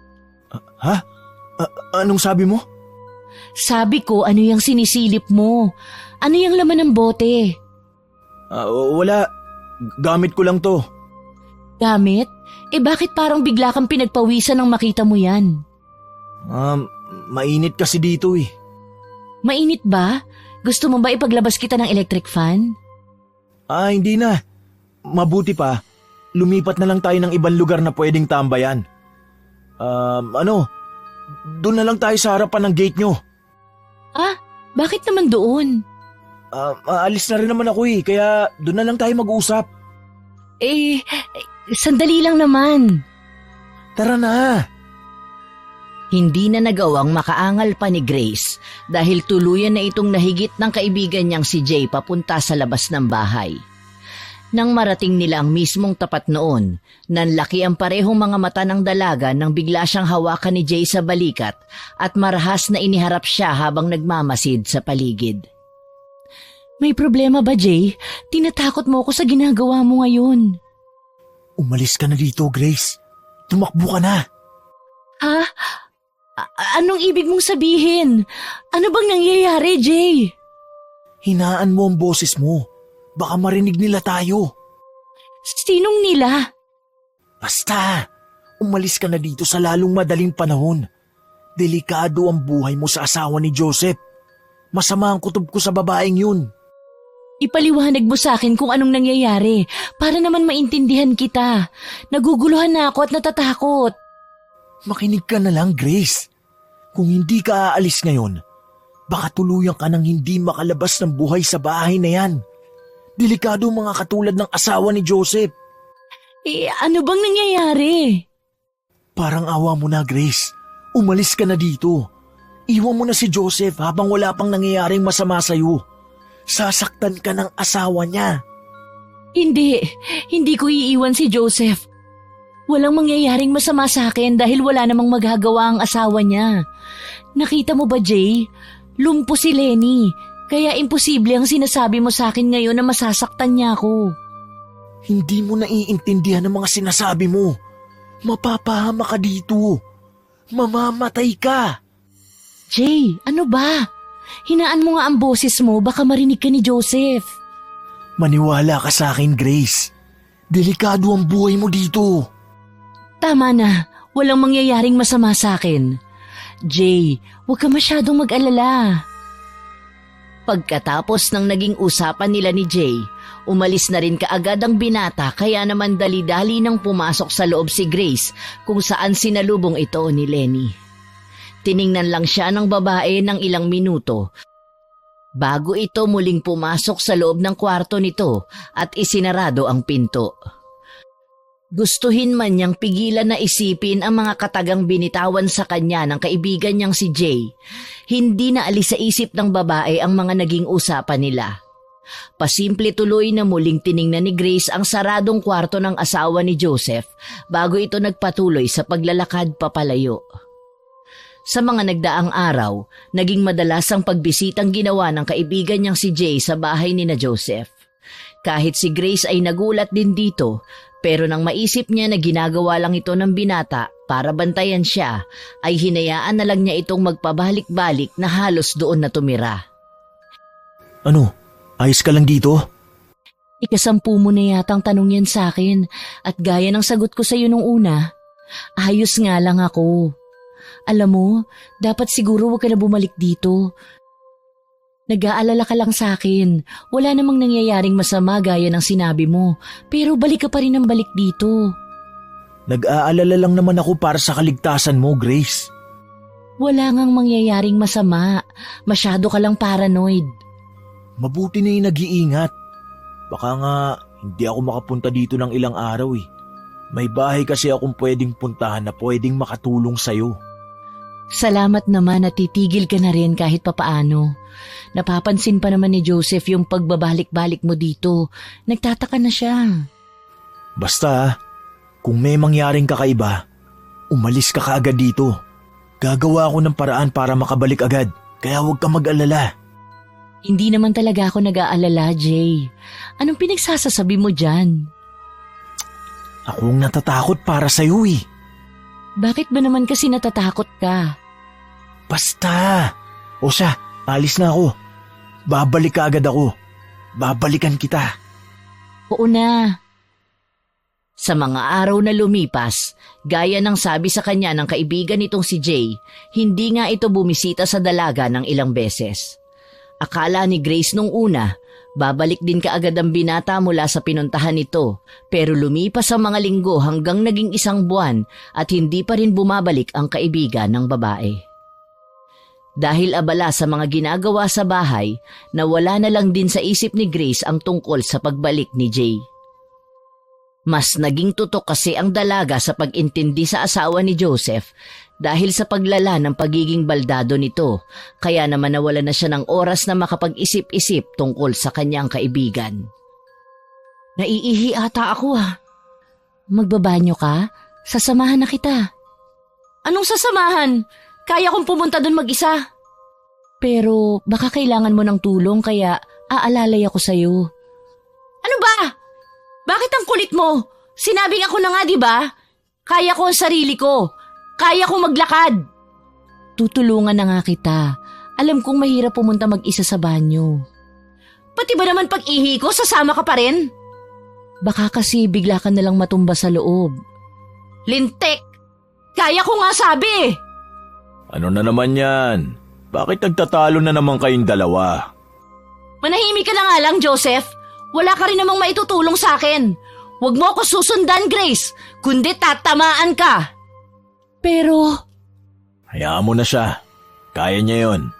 Ha? Anong sabi mo? Sabi ko, ano yung sinisilip mo? Ano yung laman ng bote? Wala. Gamit ko lang to. Gamit? Eh bakit parang bigla kang pinagpawisan nang makita mo yan? Mainit kasi dito eh. Mainit ba? Gusto mo ba ipaglabas kita ng electric fan? Hindi na. Mabuti pa. Lumipat na lang tayo ng ibang lugar na pwedeng tambayan. Doon na lang tayo sa harapan ng gate nyo. Bakit naman doon? Aalis na rin naman ako eh, kaya doon na lang tayo mag-usap. Sandali lang naman. Tara na. Hindi na nagawang makaangal pa ni Grace dahil tuluyan na itong nahigit ng kaibigan niyang si Jay papunta sa labas ng bahay. Nang marating nila ang mismong tapat noon, nanlaki ang parehong mga mata ng dalaga nang bigla siyang hawakan ni Jay sa balikat at marahas na iniharap siya habang nagmamasid sa paligid. May problema ba, Jay? Tinatakot mo ako sa ginagawa mo ngayon. Umalis ka na dito, Grace. Tumakbo ka na. Ha? Anong ibig mong sabihin? Ano bang nangyayari, Jay? Hinaan mo ang boses mo. Baka marinig nila tayo. Sinong nila? Basta, umalis ka na dito sa lalong madaling panahon. Delikado ang buhay mo sa asawa ni Joseph. Masama ang kutob ko sa babaeng yun. Ipaliwanag mo sa akin kung anong nangyayari para naman maintindihan kita. Naguguluhan na ako at natatakot. Makinig ka na lang, Grace. Kung hindi ka aalis ngayon, baka tuluyan ka nang hindi makalabas ng buhay sa bahay na yan. Delikado mga katulad ng asawa ni Joseph. Ano bang nangyayari? Parang awa mo na, Grace. Umalis ka na dito. Iwan mo na si Joseph habang wala pang nangyayaring masama sa'yo. Sasaktan ka ng asawa niya. Hindi ko iiwan si Joseph. Walang mangyayaring masama sa akin dahil wala namang magagawa ang asawa niya. Nakita mo ba, Jay? Lumpo si Lenny. Kaya imposible ang sinasabi mo sa akin ngayon na masasaktan niya ako. Hindi mo naiintindihan ang mga sinasabi mo. Mapapahama ka dito. Mamamatay ka. Jay, ano ba? Hinaan mo nga ang boses mo, baka marinig ka ni Joseph. Maniwala ka sa akin, Grace. Delikado ang buhay mo dito. Tama na, walang mangyayaring masama sa akin. Jay, huwag ka masyadong mag-alala. Pagkatapos ng naging usapan nila ni Jay, umalis na rin kaagad ang binata kaya naman dali-dali nang pumasok sa loob si Grace kung saan sinalubong ito ni Lenny. Tiningnan lang siya ng babae ng ilang minuto bago ito muling pumasok sa loob ng kwarto nito at isinarado ang pinto. Gustuhin man niyang pigilan na isipin ang mga katagang binitawan sa kanya ng kaibigan niyang si Jay, hindi na alis sa isip ng babae ang mga naging usapan nila. Pasimple tuloy na muling tiningnan ni Grace ang saradong kwarto ng asawa ni Joseph bago ito nagpatuloy sa paglalakad papalayo. Sa mga nagdaang araw, naging madalas ang pagbisitang ginawa ng kaibigan niyang si Jay sa bahay ni na Joseph. Kahit si Grace ay nagulat din dito, pero nang maisip niya na ginagawa lang ito ng binata para bantayan siya, ay hinayaan na lang niya itong magpabalik-balik na halos doon na tumira. Ano? Ayos ka lang dito? Ikasampu mo na yatang tanong yan sa akin at gaya ng sagot ko sa iyo nung una, ayos nga lang ako. Alam mo, dapat siguro huwag ka na bumalik dito. Nag-aalala ka lang sa akin. Wala namang nangyayaring masama gaya ng sinabi mo, pero balik ka pa rin ng balik dito. Nag-aalala lang naman ako para sa kaligtasan mo, Grace. Wala ngang mangyayaring masama. Masyado ka lang paranoid. Mabuti na yung nag-iingat. Baka nga hindi ako makapunta dito ng ilang araw eh. May bahay kasi akong pwedeng puntahan na pwedeng makatulong sa'yo. Salamat naman at titigil ka na rin kahit papaano. Napapansin pa naman ni Joseph yung pagbabalik-balik mo dito. Nagtataka na siya. Basta, kung may mangyaring kakaiba, umalis ka kaagad dito. Gagawa ako ng paraan para makabalik agad, kaya huwag ka mag-alala. Hindi naman talaga ako nag-aalala, Jay. Anong pinagsasasabi mo dyan? Akong natatakot para sa'yo eh. Bakit ba naman kasi natatakot ka? Basta. O siya, alis na ako. Babalik ka agad ako. Babalikan kita. Oo na. Sa mga araw na lumipas, gaya ng sabi sa kanya ng kaibigan nitong si Jay, hindi nga ito bumisita sa dalaga ng ilang beses. Akala ni Grace nung una, babalik din kaagad ang binata mula sa pinuntahan nito, pero lumipas ang mga linggo hanggang naging 1 buwan at hindi pa rin bumabalik ang kaibigan ng babae. Dahil abala sa mga ginagawa sa bahay, nawala na lang din sa isip ni Grace ang tungkol sa pagbalik ni Jay. Mas naging tutok kasi ang dalaga sa pag-intindi sa asawa ni Joseph dahil sa paglala ng pagiging baldado nito, kaya naman nawala na siya ng oras na makapag-isip-isip tungkol sa kanyang kaibigan. Naiihi ata ako ah. Magbabanyo ka? Sasamahan na kita. Anong sasamahan? Kaya kong pumunta doon mag-isa. Pero baka kailangan mo ng tulong kaya aalalay ako sa'yo. Ano ba? Bakit ang kulit mo? Sinabing ako na nga, di ba? Kaya ko ang sarili ko. Kaya ko maglakad. Tutulungan na nga kita. Alam kong mahirap pumunta mag-isa sa banyo. Pati ba naman pag-ihi ko, sasama ka pa rin? Baka kasi bigla ka nalang matumba sa loob. Lintik! Kaya ko nga sabi! Ano na naman yan? Bakit nagtatalo na naman kayong dalawa? Manahimik ka na nga lang, Joseph. Wala ka rin namang maitutulong sa akin. Huwag mo ako susundan, Grace, kundi tatamaan ka. Pero... Hayaan mo na siya. Kaya niya yon.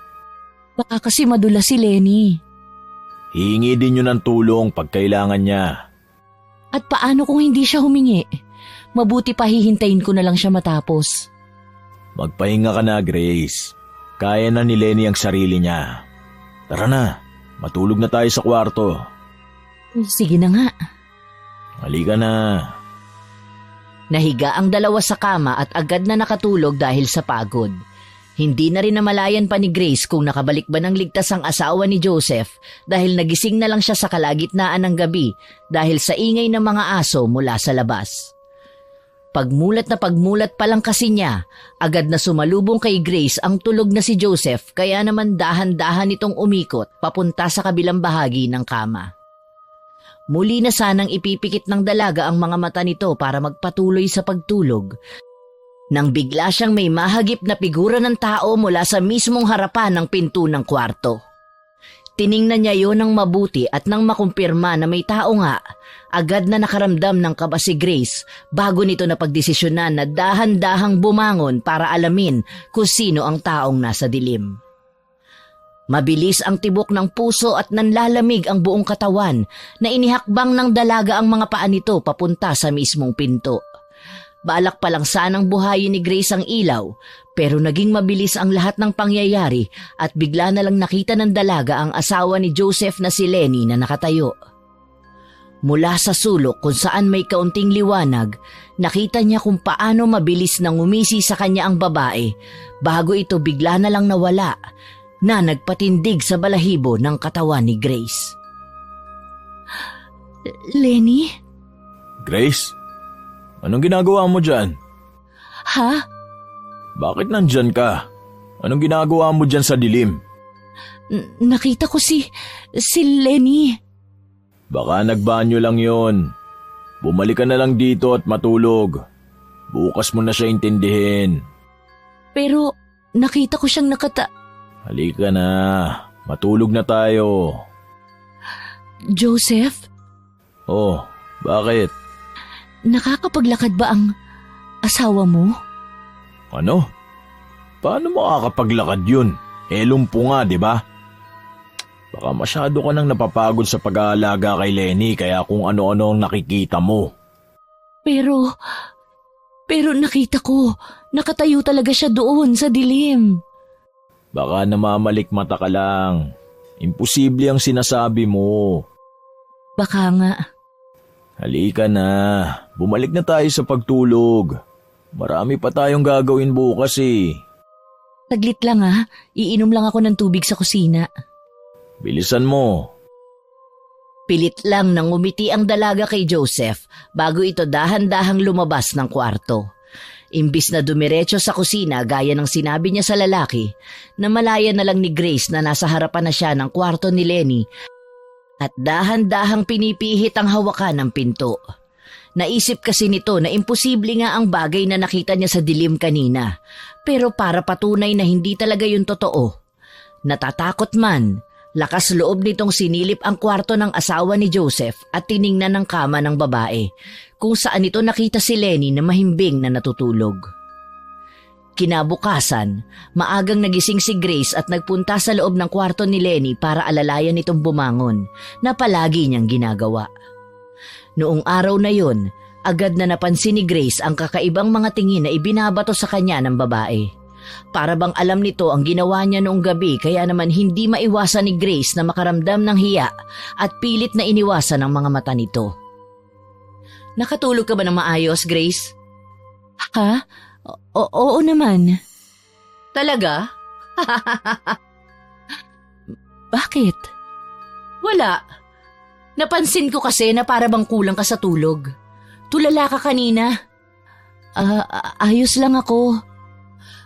Baka kasi madula si Lenny. Hihingi din yun ng tulong pag kailangan niya. At paano kung hindi siya humingi? Mabuti pa hihintayin ko na lang siya matapos. Magpahinga ka na, Grace. Kaya na ni Lenny ang sarili niya. Tara na, matulog na tayo sa kwarto. Sige na nga. Halika na. Nahiga ang dalawa sa kama at agad na nakatulog dahil sa pagod. Hindi na rin namalayan pa ni Grace kung nakabalik ba ng ligtas ang asawa ni Joseph dahil nagising na lang siya sa kalagitnaan ng gabi dahil sa ingay ng mga aso mula sa labas. Pagmulat pa lang kasi niya, agad na sumalubong kay Grace ang tulog na si Joseph kaya naman dahan-dahan itong umikot papunta sa kabilang bahagi ng kama. Muli na sanang ipipikit ng dalaga ang mga mata nito para magpatuloy sa pagtulog, nang bigla siyang may mahagip na figura ng tao mula sa mismong harapan ng pinto ng kwarto. Tiningnan niya yon ng mabuti at nang makumpirma na may tao nga, agad na nakaramdam ng kaba si Grace bago nito napagdesisyonan na dahan-dahang bumangon para alamin kung sino ang taong nasa dilim. Mabilis ang tibok ng puso at nanlalamig ang buong katawan na inihakbang ng dalaga ang mga paa nito papunta sa mismong pinto. Balak pa lang sanang buhayin ni Grace ang ilaw, pero naging mabilis ang lahat ng pangyayari at bigla na lang nakita ng dalaga ang asawa ni Joseph na si Lenny na nakatayo. Mula sa sulok kung saan may kaunting liwanag, nakita niya kung paano mabilis nang umisi sa kanya ang babae bago ito bigla na lang nawala na nagpatindig sa balahibo ng katawan ni Grace. Lenny? Grace? Anong ginagawa mo dyan? Ha? Bakit nandyan ka? Anong ginagawa mo dyan sa dilim? Nakita ko si Lenny. Baka nagbanyo lang yon. Bumalik ka na lang dito at matulog. Bukas mo na siya intindihin. Pero nakita ko siyang Halika na. Matulog na tayo. Joseph? Oh, bakit? Nakakapaglakad ba ang asawa mo? Ano? Paano makakapaglakad yun? Lumpo nga, di ba? Baka masyado ka nang napapagod sa pag-aalaga kay Lenny kaya kung ano-ano ang nakikita mo. Pero nakita ko, nakatayo talaga siya doon sa dilim. Baka namamalikmata ka lang. Imposible ang sinasabi mo. Baka nga. Halika na. Bumalik na tayo sa pagtulog. Marami pa tayong gagawin bukas eh. Saglit lang ha. Iinom lang ako ng tubig sa kusina. Bilisan mo. Pilit lang nang ngumiti ang dalaga kay Joseph bago ito dahan-dahang lumabas ng kwarto. Imbis na dumiretso sa kusina gaya ng sinabi niya sa lalaki, namalaya na lang ni Grace na nasa harapan na siya ng kwarto ni Lenny at dahan-dahang pinipihit ang hawakan ng pinto. Naisip kasi nito na imposible nga ang bagay na nakita niya sa dilim kanina, pero para patunay na hindi talaga yun totoo. Natatakot man, lakas loob nitong sinilip ang kwarto ng asawa ni Joseph at tiningnan ng kama ng babae, kung saan ito nakita si Lenny na mahimbing na natutulog. Kinabukasan, maagang nagising si Grace at nagpunta sa loob ng kwarto ni Lenny para alalayan itong bumangon, na palagi niyang ginagawa. Noong araw na yon, agad na napansin ni Grace ang kakaibang mga tingin na ibinabato sa kanya ng babae. Para bang alam nito ang ginawa niya noong gabi kaya naman hindi maiwasan ni Grace na makaramdam ng hiya at pilit na iniwasan ang mga mata nito. Nakatulog ka ba ng maayos, Grace? Ha? Oo naman. Talaga? Bakit? Wala. Napansin ko kasi na para bang kulang ka sa tulog. Tulala ka kanina. Ayos lang ako.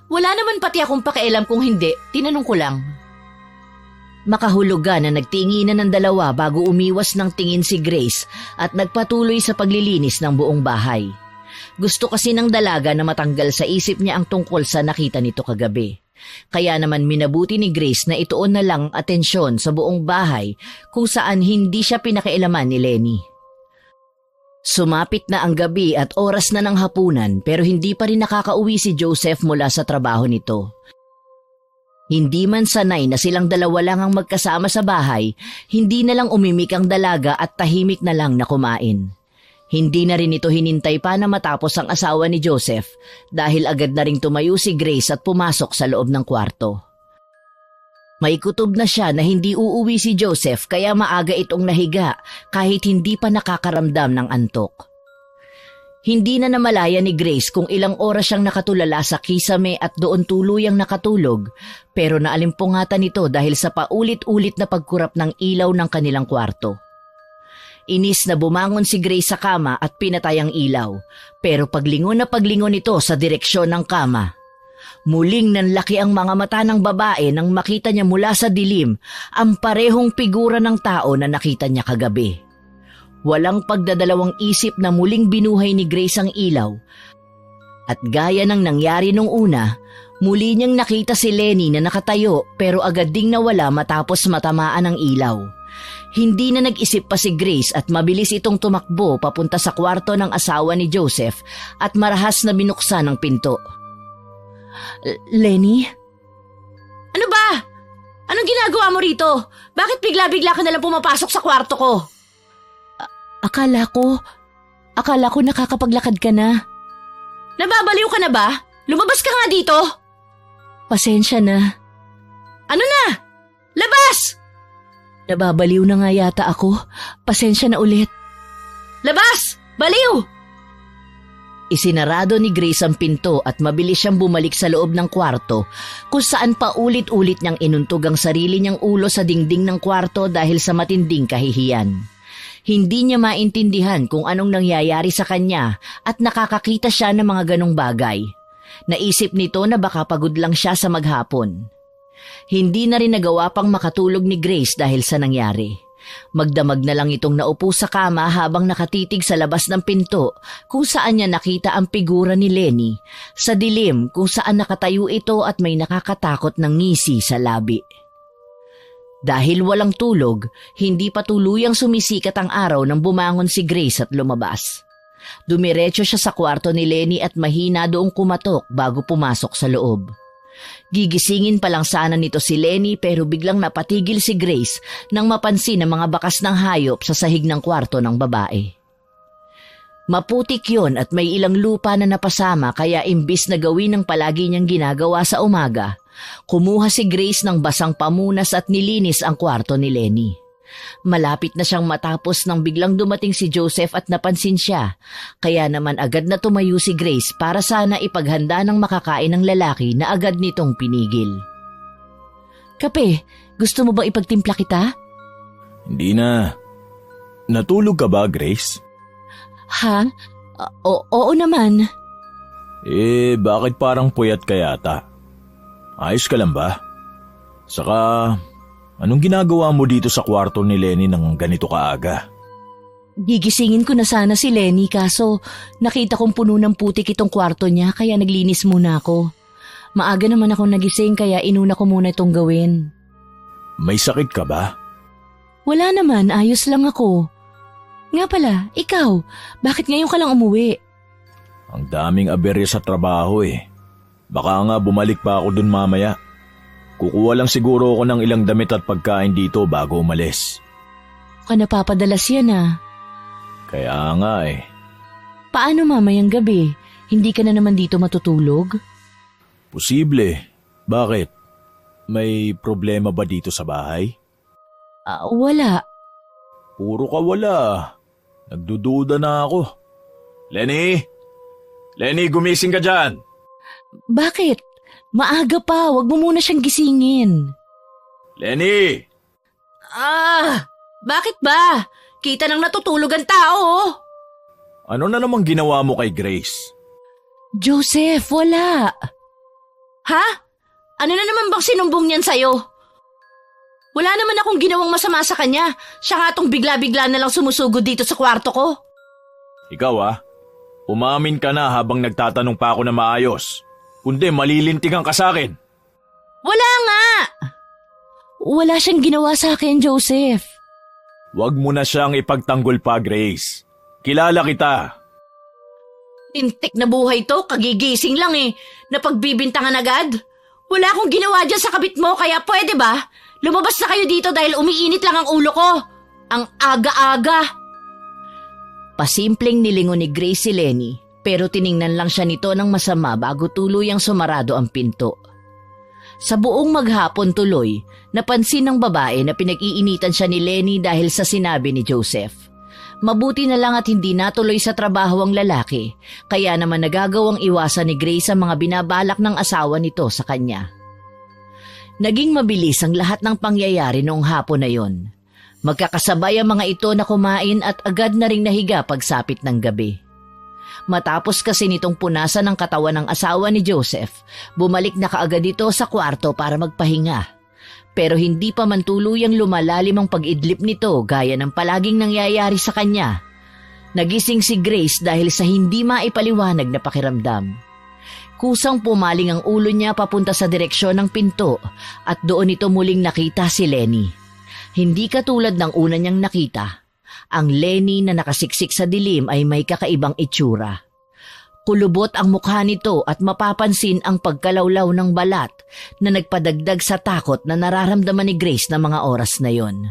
Wala naman pati akong pakialam kung hindi. Tinanong ko lang. Makahulugan na nagtinginan ng dalawa bago umiwas ng tingin si Grace at nagpatuloy sa paglilinis ng buong bahay. Gusto kasi ng dalaga na matanggal sa isip niya ang tungkol sa nakita nito kagabi. Kaya naman minabuti ni Grace na ituon na lang atensyon sa buong bahay kung saan hindi siya pinakialaman ni Lenny. Sumapit na ang gabi at oras na ng hapunan pero hindi pa rin nakakauwi si Joseph mula sa trabaho nito. Hindi man sanay na silang dalawa lang ang magkasama sa bahay, hindi na lang umimik ang dalaga at tahimik na lang na kumain. Hindi na rin ito hinintay pa na matapos ang asawa ni Joseph dahil agad na ring tumayo si Grace at pumasok sa loob ng kwarto. May kutob na siya na hindi uuwi si Joseph kaya maaga itong nahiga kahit hindi pa nakakaramdam ng antok. Hindi na namalaya ni Grace kung ilang oras siyang nakatulala sa kisame at doon tuluyang nakatulog pero naalimpungatan ito dahil sa paulit-ulit na pagkurap ng ilaw ng kanilang kwarto. Inis na bumangon si Grace sa kama at pinatay ang ilaw pero paglingon ito sa direksyon ng kama. Muling nanlaki ang mga mata ng babae nang makita niya mula sa dilim ang parehong figura ng tao na nakita niya kagabi. Walang pagdadalawang isip na muling binuhay ni Grace ang ilaw. At gaya ng nangyari nung una, muli niyang nakita si Lenny na nakatayo pero agad ding nawala matapos matamaan ng ilaw. Hindi na nag-isip pa si Grace at mabilis itong tumakbo papunta sa kwarto ng asawa ni Joseph at marahas na binuksan ang pinto. Lenny? Ano ba? Anong ginagawa mo rito? Bakit bigla-bigla ka nalang pumapasok sa kwarto ko? Akala ko nakakapaglakad ka na. Nababaliw ka na ba? Lumabas ka nga dito. Pasensya na. Ano na? Labas! Nababaliw na nga yata ako. Pasensya na ulit. Labas! Baliw! Isinarado ni Grace ang pinto at mabilis siyang bumalik sa loob ng kwarto kung saan paulit-ulit niyang inuntog ang sarili niyang ulo sa dingding ng kwarto dahil sa matinding kahihiyan. Hindi niya maintindihan kung anong nangyayari sa kanya at nakakakita siya ng mga ganong bagay. Naisip nito na baka pagod lang siya sa maghapon. Hindi na rin nagawa pang makatulog ni Grace dahil sa nangyari. Magdamag na lang itong naupo sa kama habang nakatitig sa labas ng pinto kung saan niya nakita ang figura ni Lenny sa dilim kung saan nakatayo ito at may nakakatakot ng ngisi sa labi. Dahil walang tulog, hindi pa tuluyang sumisikat ang araw nang bumangon si Grace at lumabas. Dumiretso siya sa kwarto ni Lenny at mahina doong kumatok bago pumasok sa loob. Gigisingin pa lang sana nito si Lenny pero biglang napatigil si Grace nang mapansin ang mga bakas ng hayop sa sahig ng kwarto ng babae. Maputik yon at may ilang lupa na napasama kaya imbis na gawin ang palagi niyang ginagawa sa umaga, kumuha si Grace ng basang pamunas at nilinis ang kwarto ni Lenny. Malapit na siyang matapos nang biglang dumating si Joseph at napansin siya, kaya naman agad na tumayo si Grace para sana ipaghanda ng makakain ng lalaki na agad nitong pinigil. Kape, gusto mo ba ipagtimpla kita? Hindi na. Natulog ka ba, Grace? Ha? Oo naman. Bakit parang puyat ka yata? Ayos ka lang ba? Saka, anong ginagawa mo dito sa kwarto ni Lenny ng ganito kaaga? Gigisingin ko na sana si Lenny kaso nakita kong puno ng putik itong kwarto niya kaya naglinis muna ako. Maaga naman ako nagising kaya inuna ko muna itong gawin. May sakit ka ba? Wala naman, ayos lang ako. Nga pala, ikaw, bakit ngayon ka lang umuwi? Ang daming aberya sa trabaho eh. Baka nga bumalik pa ako dun mamaya. Kukuha lang siguro ako ng ilang damit at pagkain dito bago umalis. Ka napapadalas yan ah. Kaya nga eh. Paano mamayang gabi? Hindi ka na naman dito matutulog? Posible. Bakit? May problema ba dito sa bahay? Wala. Puro ka wala. Nagdududa na ako. Lenny? Lenny, gumising ka dyan! Bakit? Maaga pa, wag mo muna siyang gisingin. Lenny! Bakit ba? Kita nang natutulog ang tao. Ano na namang ginawa mo kay Grace? Joseph, wala. Ha? Ano na naman bang sinumbong niyan sa'yo? Wala naman akong ginawang masama sa kanya. Siya nga tong bigla-bigla na lang sumusugod dito sa kwarto ko. Ikaw umamin ka na habang nagtatanong pa ako na maayos. Kundi malilintigan ka sa akin. Wala nga! Wala siyang ginawa sa akin, Joseph. Huwag mo na siyang ipagtanggol pa, Grace. Kilala kita. Lintik na buhay to, kagigising lang Napagbibintangan agad. Wala akong ginawa dyan sa kabit mo, kaya pwede ba? Lumabas na kayo dito dahil umiinit lang ang ulo ko. Ang aga-aga. Pasimpleng nilingon ni Grace si Lenny, pero tiningnan lang siya nito ng masama bago tuluyang sumarado ang pinto. Sa buong maghapon tuloy, napansin ng babae na pinag-iinitan siya ni Lenny dahil sa sinabi ni Joseph. Mabuti na lang at hindi natuloy sa trabaho ang lalaki, kaya naman nagagawang iwasan ni Grace ang mga binabalak ng asawa nito sa kanya. Naging mabilis ang lahat ng pangyayari noong hapon na yon. Magkakasabay ang mga ito na kumain at agad na ring nahiga pagsapit ng gabi. Matapos kasi nitong punasan ng katawan ng asawa ni Joseph, bumalik na kaagad ito sa kwarto para magpahinga. Pero hindi pa man tuluyang lumalalim ang pag-idlip nito gaya ng palaging nangyayari sa kanya. Nagising si Grace dahil sa hindi maipaliwanag na pakiramdam. Kusang pumaling ang ulo niya papunta sa direksyon ng pinto at doon ito muling nakita si Lenny. Hindi katulad ng una niyang nakita. Ang Lenny na nakasiksik sa dilim ay may kakaibang itsura. Kulubot ang mukha nito at mapapansin ang pagkalawlaw ng balat na nagpadagdag sa takot na nararamdaman ni Grace na mga oras na yon.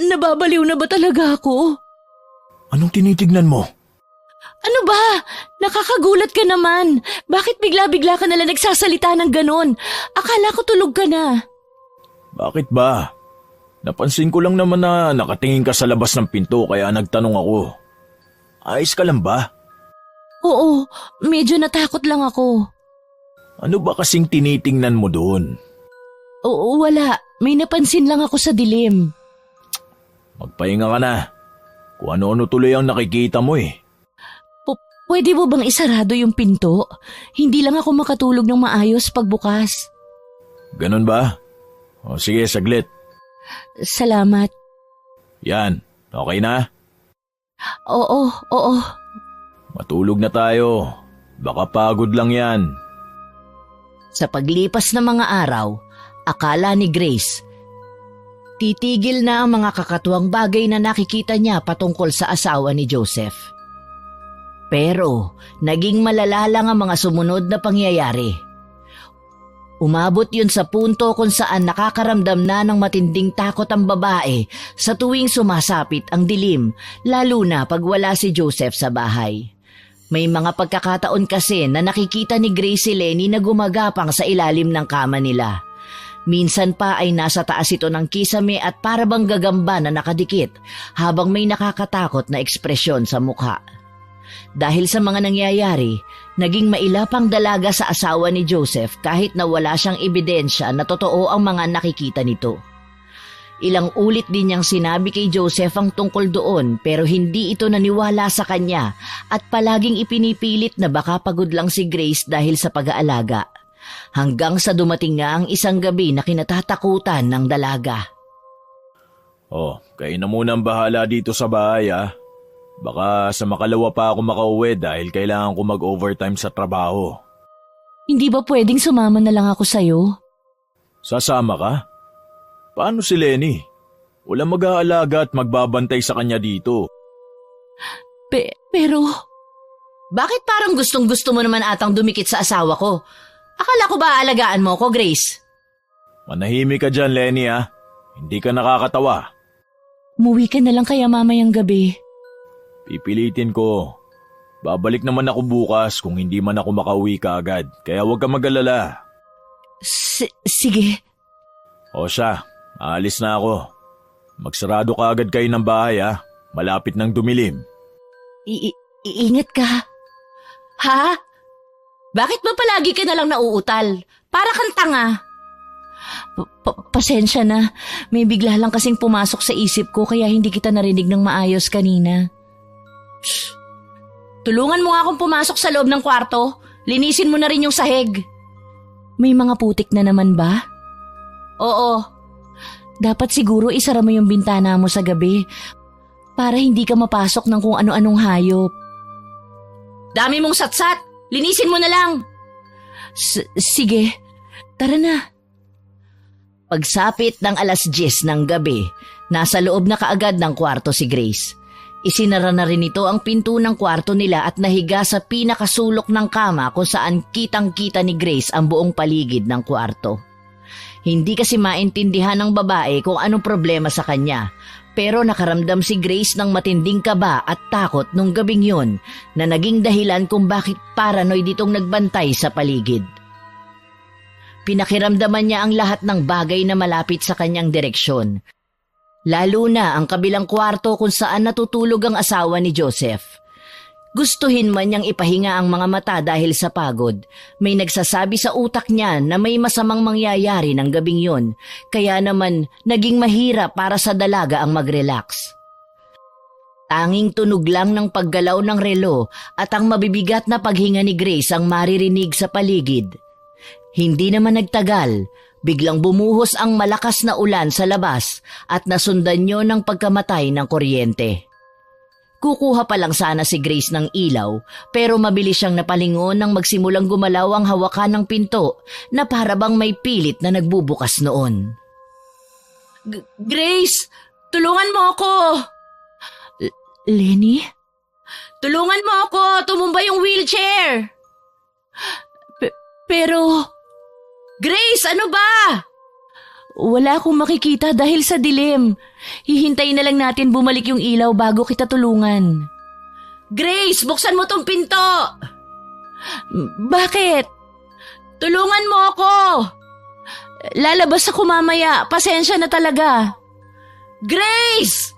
Nababaliw na ba talaga ako? Anong tinitignan mo? Ano ba? Nakakagulat ka naman. Bakit bigla-bigla ka nalang nagsasalita ng ganon? Akala ko tulog ka na. Bakit ba? Napansin ko lang naman na nakatingin ka sa labas ng pinto kaya nagtanong ako. Ayos ka lang ba? Oo, medyo natakot lang ako. Ano ba kasing tinitingnan mo doon? Oo, wala. May napansin lang ako sa dilim. Magpahinga ka na. Kung ano-ano tuloy ang nakikita mo Pwede mo bang isarado yung pinto? Hindi lang ako makatulog ng maayos pagbukas. Ganun ba? O sige, saglit. Salamat. Yan, okay na? Oo. Matulog na tayo. Baka pagod lang yan. Sa paglipas ng mga araw, akala ni Grace, titigil na ang mga kakatuwang bagay na nakikita niya patungkol sa asawa ni Joseph. Pero naging malala lang ang mga sumunod na pangyayari. Umabot yun sa punto kung saan nakakaramdam na ng matinding takot ang babae sa tuwing sumasapit ang dilim, lalo na pag wala si Joseph sa bahay. May mga pagkakataon kasi na nakikita ni Grace si Lenny na gumagapang sa ilalim ng kama nila. Minsan pa ay nasa taas ito ng kisame at para bang gagamba na nakadikit habang may nakakatakot na ekspresyon sa mukha. Dahil sa mga nangyayari, naging mailapang dalaga sa asawa ni Joseph kahit na wala siyang ebidensya na totoo ang mga nakikita nito. Ilang ulit din niyang sinabi kay Joseph ang tungkol doon pero hindi ito naniwala sa kanya at palaging ipinipilit na baka pagod lang si Grace dahil sa pag-aalaga. Hanggang sa dumating nga ang isang gabi na kinatatakutan ng dalaga. Kayo na muna ang bahala dito sa bahay Baka sa makalawa pa ako makauwi dahil kailangan ko mag-overtime sa trabaho. Hindi ba pwedeng sumama na lang ako sa'yo? Sasama ka? Paano si Lenny? Walang mag-aalaga at magbabantay sa kanya dito. Pero... Bakit parang gustong-gusto mo naman atang dumikit sa asawa ko? Akala ko ba aalagaan mo ko, Grace? Manahimik ka dyan, Lenny Hindi ka nakakatawa. Umuwi ka na lang kaya mamayang gabi. Pipilitin ko. Babalik naman ako bukas kung hindi man ako makauwi kaagad. Kaya huwag ka mag-alala. Sige. O siya, aalis na ako. Magsarado ka agad kayo ng bahay Malapit nang dumilim. Ingat ka. Ha? Bakit ba palagi ka na lang nauutal? Para kang tanga. Pasensya na. May bigla lang kasing pumasok sa isip ko kaya hindi kita narinig ng maayos kanina. Shh. Tulungan mo nga akong pumasok sa loob ng kwarto. Linisin mo na rin yung sahig. May mga putik na naman ba? Oo. Dapat siguro isara mo yung bintana mo sa gabi para hindi ka mapasok ng kung ano-anong hayop. Dami mong satsat. Linisin mo na lang. Sige. Tara na. Pagsapit ng 10:00 ng gabi, nasa loob na kaagad ng kwarto si Grace. Isinara na rin ito ang pinto ng kwarto nila at nahiga sa pinakasulok ng kama kung saan kitang-kita ni Grace ang buong paligid ng kwarto. Hindi kasi maintindihan ng babae kung anong problema sa kanya, pero nakaramdam si Grace ng matinding kaba at takot nung gabing yun na naging dahilan kung bakit paranoid itong nagbantay sa paligid. Pinakiramdaman niya ang lahat ng bagay na malapit sa kanyang direksyon. Lalo na ang kabilang kwarto kung saan natutulog ang asawa ni Joseph. Gustuhin man niyang ipahinga ang mga mata dahil sa pagod, may nagsasabi sa utak niya na may masamang mangyayari ng gabing yun, kaya naman naging mahirap para sa dalaga ang mag-relax. Tanging tunog lang ng paggalaw ng relo at ang mabibigat na paghinga ni Grace ang maririnig sa paligid. Hindi naman nagtagal, biglang bumuhos ang malakas na ulan sa labas at nasundan niyo ng pagkamatay ng kuryente. Kukuha pa lang sana si Grace ng ilaw pero mabilis siyang napalingon nang magsimulang gumalaw ang hawakan ng pinto na para bang may pilit na nagbubukas noon. Grace, tulungan mo ako! Lenny? Tulungan mo ako! Tumumba yung wheelchair! Pero... Grace, ano ba? Wala akong makikita dahil sa dilim. Hihintayin na lang natin bumalik yung ilaw bago kita tulungan. Grace, buksan mo tong pinto! Bakit? Tulungan mo ako! Lalabas ako mamaya. Pasensya na talaga. Grace!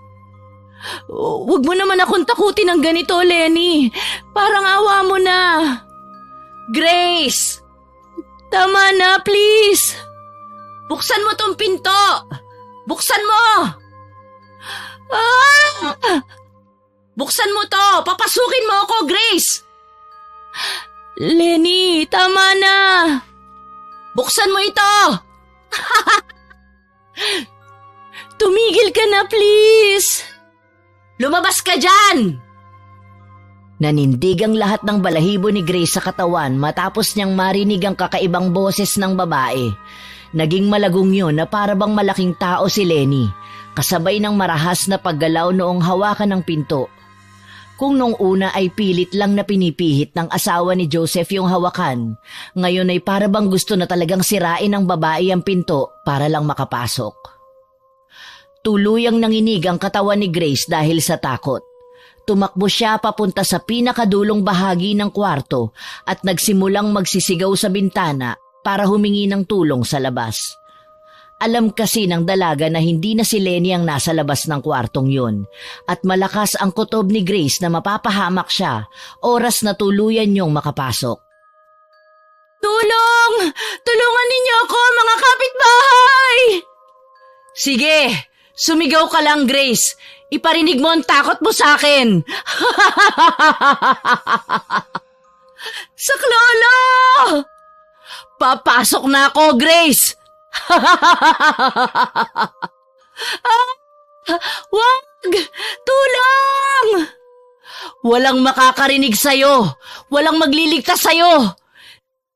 Huwag mo naman akong takutin ng ganito, Lenny. Parang awa mo na. Grace! Tama na, please! Buksan mo tong pinto! Buksan mo! Buksan mo to! Papasukin mo ako, Grace! Lenny, tama na! Buksan mo ito! Tumigil ka na, please! Lumabas ka dyan! Nanindig ang lahat ng balahibo ni Grace sa katawan matapos niyang marinig ang kakaibang boses ng babae. Naging malagong yun na parabang malaking tao si Lenny, kasabay ng marahas na paggalaw noong hawakan ng pinto. Kung nung una ay pilit lang na pinipihit ng asawa ni Joseph yung hawakan, ngayon ay parabang gusto na talagang sirain ng babae ang pinto para lang makapasok. Tuluyang nanginig ang katawan ni Grace dahil sa takot. Tumakbo siya papunta sa pinakadulong bahagi ng kwarto at nagsimulang magsisigaw sa bintana para humingi ng tulong sa labas. Alam kasi ng dalaga na hindi na si Lenny ang nasa labas ng kwartong yun at malakas ang kutob ni Grace na mapapahamak siya oras na tuluyan niyong makapasok. Tulong! Tulungan ninyo ako, mga kapitbahay! Sige, sumigaw ka lang, Grace. Iparinig mo ang takot mo sa akin. Saklolo! Papasok na ako, Grace! Wag! Tulong! Walang makakarinig sa'yo. Walang magliligtas sa'yo.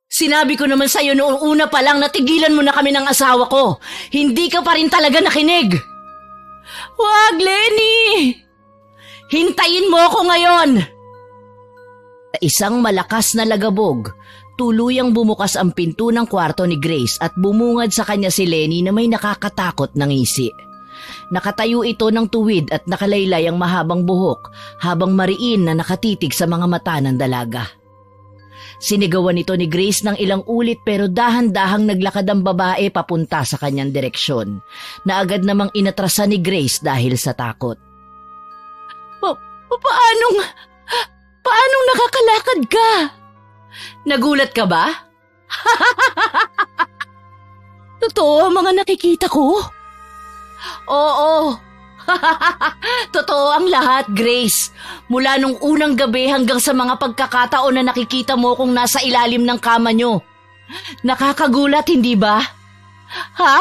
Sinabi ko naman sa'yo noong una pa lang na tigilan mo na kami ng asawa ko. Hindi ka pa rin talaga nakinig. Wag, Lenny! Hintayin mo ako ngayon! Sa isang malakas na lagabog, tuluyang bumukas ang pinto ng kwarto ni Grace at bumungad sa kanya si Lenny na may nakakatakot na ngisi. Nakatayo ito ng tuwid at nakalaylay ang mahabang buhok habang mariin na nakatitig sa mga mata ng dalaga. Sinigawan ito ni Grace ng ilang ulit pero dahan-dahang naglakad ang babae papunta sa kanyang direksyon, na agad namang inatrasan ni Grace dahil sa takot. Paanong nakakalakad ka? Nagulat ka ba? Totoo ang mga nakikita ko? Oo. Totoo ang lahat, Grace. Mula nung unang gabi hanggang sa mga pagkakataon na nakikita mo kung nasa ilalim ng kama nyo. Nakakagulat, hindi ba? Ha?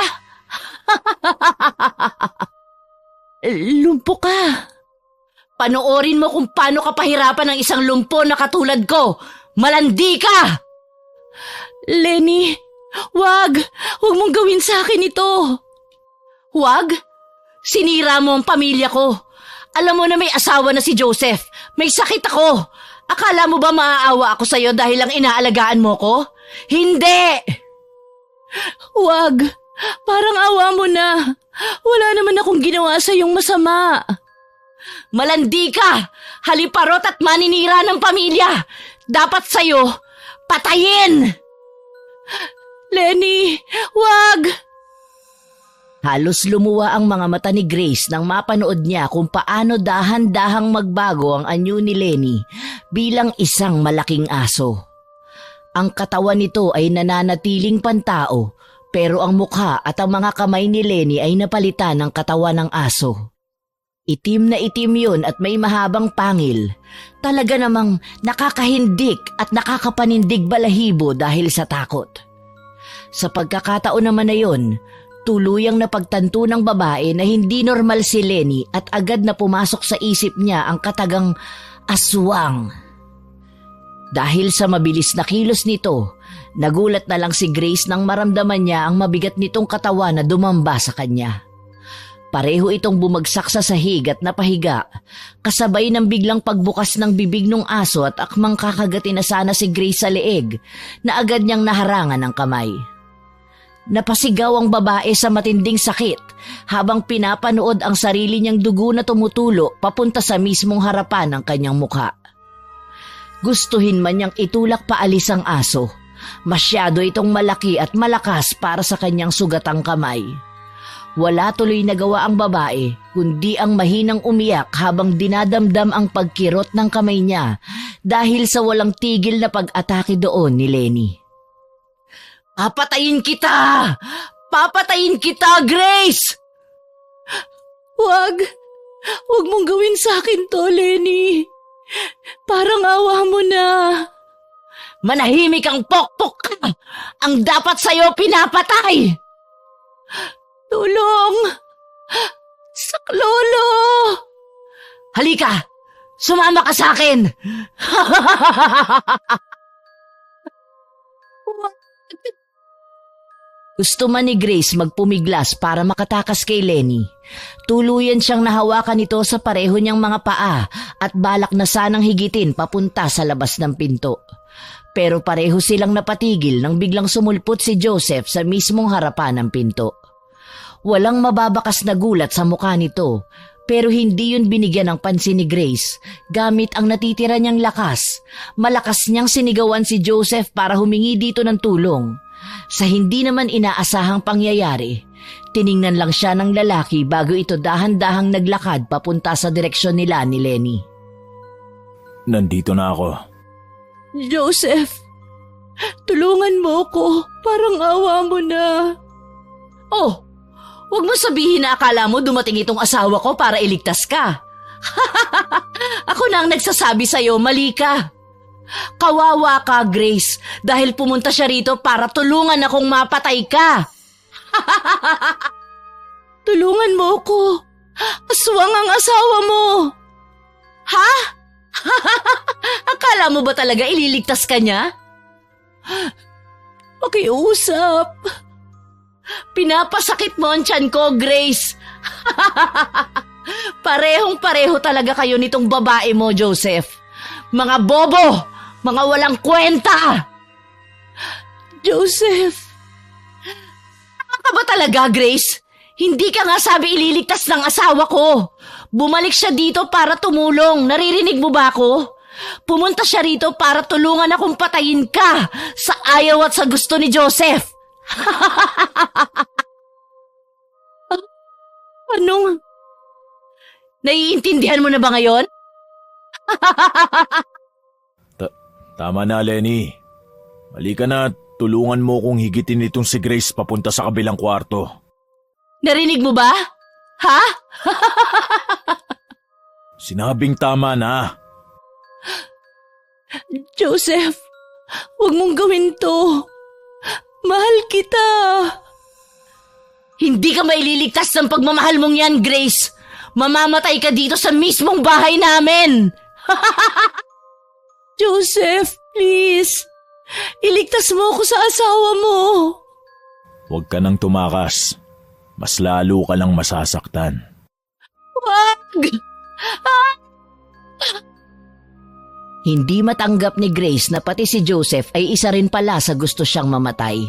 Lumpo ka. Panoorin mo kung paano ka pahirapan ng isang lumpo na katulad ko. Malandi ka! Lenny, wag mong gawin sa akin ito. Wag? Sinira mo ang pamilya ko. Alam mo na may asawa na si Joseph. May sakit ako. Akala mo ba maaawa ako sa'yo dahil lang inaalagaan mo ko? Hindi! Wag. Parang awa mo na. Wala naman akong ginawa sa iyong masama. Malandi ka! Haliparot at maninira ng pamilya! Dapat sa'yo, patayin! Lenny, wag! Halos lumuwa ang mga mata ni Grace nang mapanood niya kung paano dahan-dahang magbago ang anyo ni Lenny bilang isang malaking aso. Ang katawan nito ay nananatiling pantao pero ang mukha at ang mga kamay ni Lenny ay napalitan ng katawan ng aso. Itim na itim yun at may mahabang pangil. Talaga namang nakakahindik at nakakapanindig balahibo dahil sa takot. Sa pagkakataon naman na yun, tuluyang napagtanto ng babae na hindi normal si Lenny at agad na pumasok sa isip niya ang katagang aswang. Dahil sa mabilis na kilos nito, nagulat na lang si Grace nang maramdaman niya ang mabigat nitong katawan na dumamba sa kanya. Pareho itong bumagsak sa sahig at napahiga, kasabay ng biglang pagbukas ng bibig ng aso at akmang kakagatin na sana si Grace sa leeg na agad niyang naharangan ng kamay. Napasigaw ang babae sa matinding sakit habang pinapanood ang sarili niyang dugo na tumutulo papunta sa mismong harapan ng kanyang mukha. Gustuhin man niyang itulak paalis ang aso, masyado itong malaki at malakas para sa kanyang sugatang kamay. Wala tuloy nagawa ang babae kundi ang mahinang umiyak habang dinadamdam ang pagkirot ng kamay niya dahil sa walang tigil na pag-atake doon ni Lenny. Papatayin kita! Papatayin kita, Grace! Wag mong gawin sa akin to, Lenny. Parang awa mo na. Manahimik ang pokpok ka! Ang dapat sa'yo pinapatay! Tulong! Saklolo! Halika! Sumama ka sa akin! Gusto man ni Grace magpumiglas para makatakas kay Lenny. Tuluyan siyang nahawakan nito sa pareho niyang mga paa at balak na sanang higitin papunta sa labas ng pinto. Pero pareho silang napatigil nang biglang sumulpot si Joseph sa mismong harapan ng pinto. Walang mababakas na gulat sa mukha nito, pero hindi yun binigyan ng pansin ni Grace gamit ang natitira niyang lakas. Malakas niyang sinigawan si Joseph para humingi dito ng tulong. Sa hindi naman inaasahang pangyayari, tiningnan lang siya ng lalaki bago ito dahan-dahang naglakad papunta sa direksyon nila ni Lenny. Nandito na ako. Joseph, tulungan mo ko. Parang awa mo na. Oh, huwag mo sabihin na akala mo dumating itong asawa ko para iligtas ka. Ako na ang nagsasabi sa'yo, mali ka. Kawawa ka, Grace, dahil pumunta siya rito para tulungan akong mapatay ka. Tulungan mo ko. Aswang ang asawa mo. Ha? Akala mo ba talaga ililigtas ka niya? Pakiusap. Pinapasakit mo ang tiyan ko, Grace. Parehong-pareho talaga kayo nitong babae mo, Joseph. Mga bobo! Mga walang kwenta! Joseph! Tama ka ba talaga, Grace? Hindi ka nga sabi ililigtas ng asawa ko. Bumalik siya dito para tumulong. Naririnig mo ba ako? Pumunta siya rito para tulungan akong patayin ka sa ayaw at sa gusto ni Joseph. Anong? Naiintindihan mo na ba ngayon? Tama na, Lenny. Halika na, tulungan mo kong higitin itong si Grace papunta sa kabilang kwarto. Narinig mo ba? Ha? Sinabing tama na. Joseph, huwag mong gawin to. Mahal kita. Hindi ka maililigtas ng pagmamahal mong yan, Grace. Mamamatay ka dito sa mismong bahay namin. Joseph, please. Iligtas mo ako sa asawa mo. Huwag ka nang tumakas. Mas lalo ka lang masasaktan. Wag! Hindi matanggap ni Grace na pati si Joseph ay isa rin pala sa gusto siyang mamatay.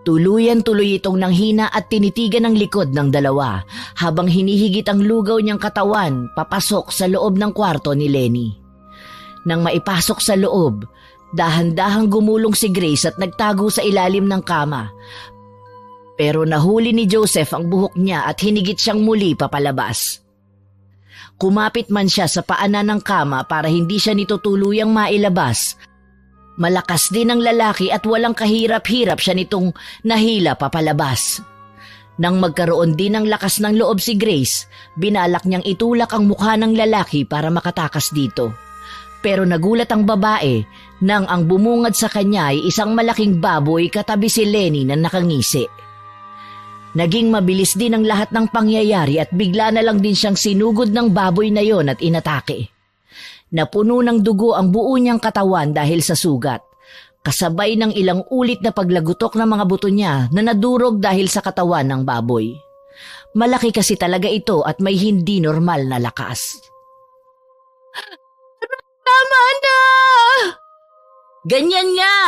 Tuluyan-tuloy itong nanghina at tinitigan ng likod ng dalawa habang hinihigit ang lugaw niyang katawan papasok sa loob ng kwarto ni Lenny. Nang maipasok sa loob, dahan-dahang gumulong si Grace at nagtago sa ilalim ng kama. Pero nahuli ni Joseph ang buhok niya at hinigit siyang muli papalabas. Kumapit man siya sa paanan ng kama para hindi siya nito tuluyang mailabas. Malakas din ang lalaki at walang kahirap-hirap siya nitong nahila papalabas. Nang magkaroon din ng lakas ng loob si Grace, binalak niyang itulak ang mukha ng lalaki para makatakas dito. Pero nagulat ang babae nang ang bumungad sa kanya ay isang malaking baboy katabi si Lenny na nakangisi. Naging mabilis din ang lahat ng pangyayari at bigla na lang din siyang sinugod ng baboy na yon at inatake. Napuno ng dugo ang buo niyang katawan dahil sa sugat, kasabay ng ilang ulit na paglagutok ng mga buto niya na nadurog dahil sa katawan ng baboy. Malaki kasi talaga ito at may hindi normal na lakas. Tama na! Ganyan nga!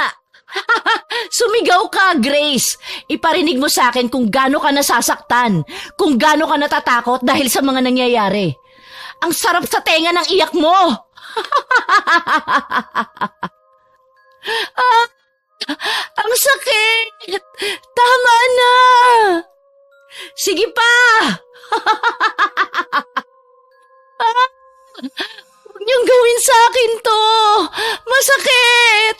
Sumigaw ka, Grace! Iparinig mo sa akin kung gaano ka nasasaktan, kung gaano ka natatakot dahil sa mga nangyayari. Ang sarap sa tenga ng iyak mo! Ang sakit! Tama na! Sige pa! Huwag niyong gawin sa akin to! Masakit!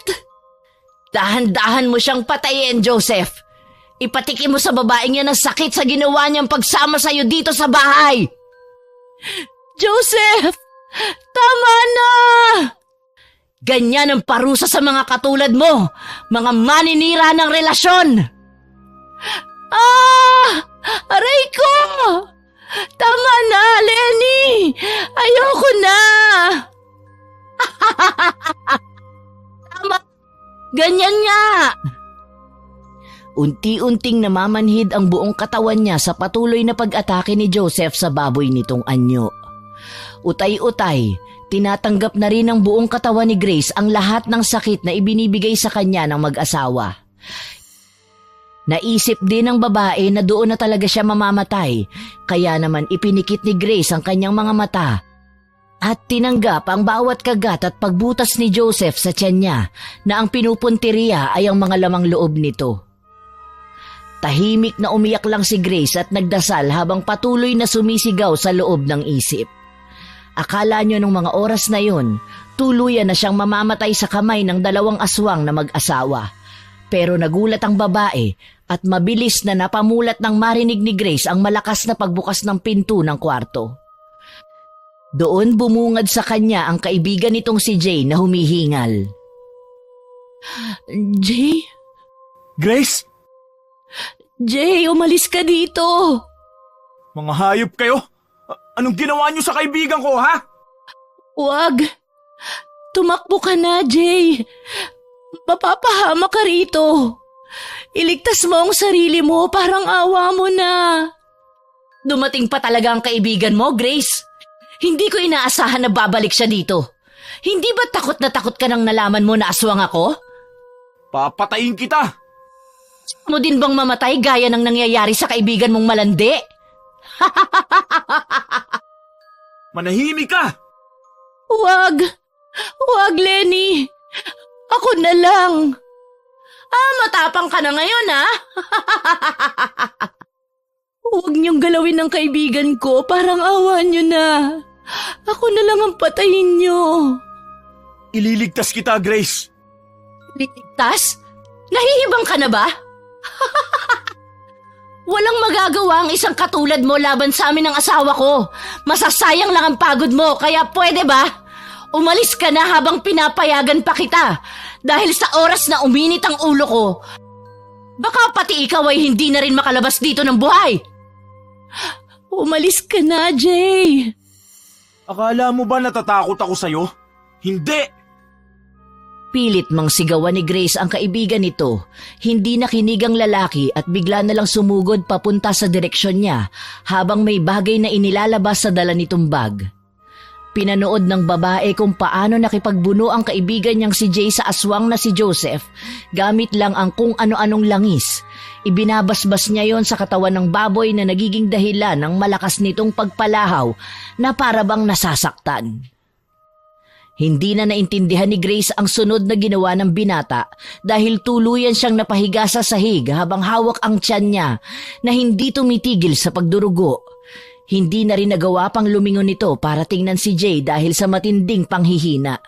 Dahan-dahan mo siyang patayin, Joseph. Ipatikim mo sa babaeng yan ang sakit sa ginawa niyang pagsama sa'yo dito sa bahay. Joseph! Tama na! Ganyan ang parusa sa mga katulad mo, mga maninira ng relasyon. Aray ko! Tama na, Lenny! Ayoko na! Tama! Ganyan nga! Unti-unting namamanhid ang buong katawan niya sa patuloy na pag-atake ni Joseph sa baboy nitong anyo. Utay-utay, tinatanggap na rin ng buong katawan ni Grace ang lahat ng sakit na ibinibigay sa kanya ng mag-asawa. Naisip din ng babae na doon na talaga siya mamamatay, kaya naman ipinikit ni Grace ang kanyang mga mata at tinanggap ang bawat kagat at pagbutas ni Joseph sa tiyan niya na ang pinupunteriya ay ang mga lamang loob nito. Tahimik na umiyak lang si Grace at nagdasal habang patuloy na sumisigaw sa loob ng isip. Akala niyo nung mga oras na yon, tuluyan na siyang mamamatay sa kamay ng dalawang aswang na mag-asawa. Pero nagulat ang babae at mabilis na napamulat nang marinig ni Grace ang malakas na pagbukas ng pinto ng kwarto. Doon bumungad sa kanya ang kaibigan nitong si Jay na humihingal. Jay? Grace? Jay, umalis ka dito! Mga hayop kayo! Anong ginawa niyo sa kaibigan ko, ha? Wag! Tumakbo ka na, Jay! Mapapahama ka rito! Iligtas mo ang sarili mo, parang awa mo na! Dumating pa talaga ang kaibigan mo, Grace? Hindi ko inaasahan na babalik siya dito. Hindi ba takot na takot ka nang nalaman mo na aswang ako? Papatayin kita! Mo din bang mamatay gaya ng nangyayari sa kaibigan mong malandi? Manahimik ka! Wag! Wag, Lenny! Ako na lang! Matapang ka na ngayon, ha? Huwag niyong galawin ng kaibigan ko, parang awa niyo na. Ako na lang ang patayin niyo. Ililigtas kita, Grace. Ligtas? Nahihibang ka na ba? Walang magagawa ang isang katulad mo laban sa amin ng asawa ko. Masasayang lang ang pagod mo, kaya pwede ba? Umalis ka na habang pinapayagan pa kita. Dahil sa oras na uminit ang ulo ko, baka pati ikaw ay hindi na rin makalabas dito ng buhay. Umalis ka na, Jay. Akala mo ba natatakot ako sa'yo? Hindi! Pilit mang sigawan ni Grace ang kaibigan nito. Hindi nakinig ang lalaki at bigla na lang sumugod papunta sa direksyon niya habang may bagay na inilalabas sa dala nitong bag. Pinanood ng babae kung paano nakipagbuno ang kaibigan niyang si Jay sa aswang na si Joseph gamit lang ang kung ano-anong langis. Ibinabasbas niya yon sa katawan ng baboy na nagiging dahilan ng malakas nitong pagpalahaw na parabang nasasaktan. Hindi na naintindihan ni Grace ang sunod na ginawa ng binata dahil tuluyan siyang napahiga sa sahig habang hawak ang tiyan niya na hindi tumitigil sa pagdurugo. Hindi na rin nagawa pang lumingon nito para tingnan si Jay dahil sa matinding panghihina.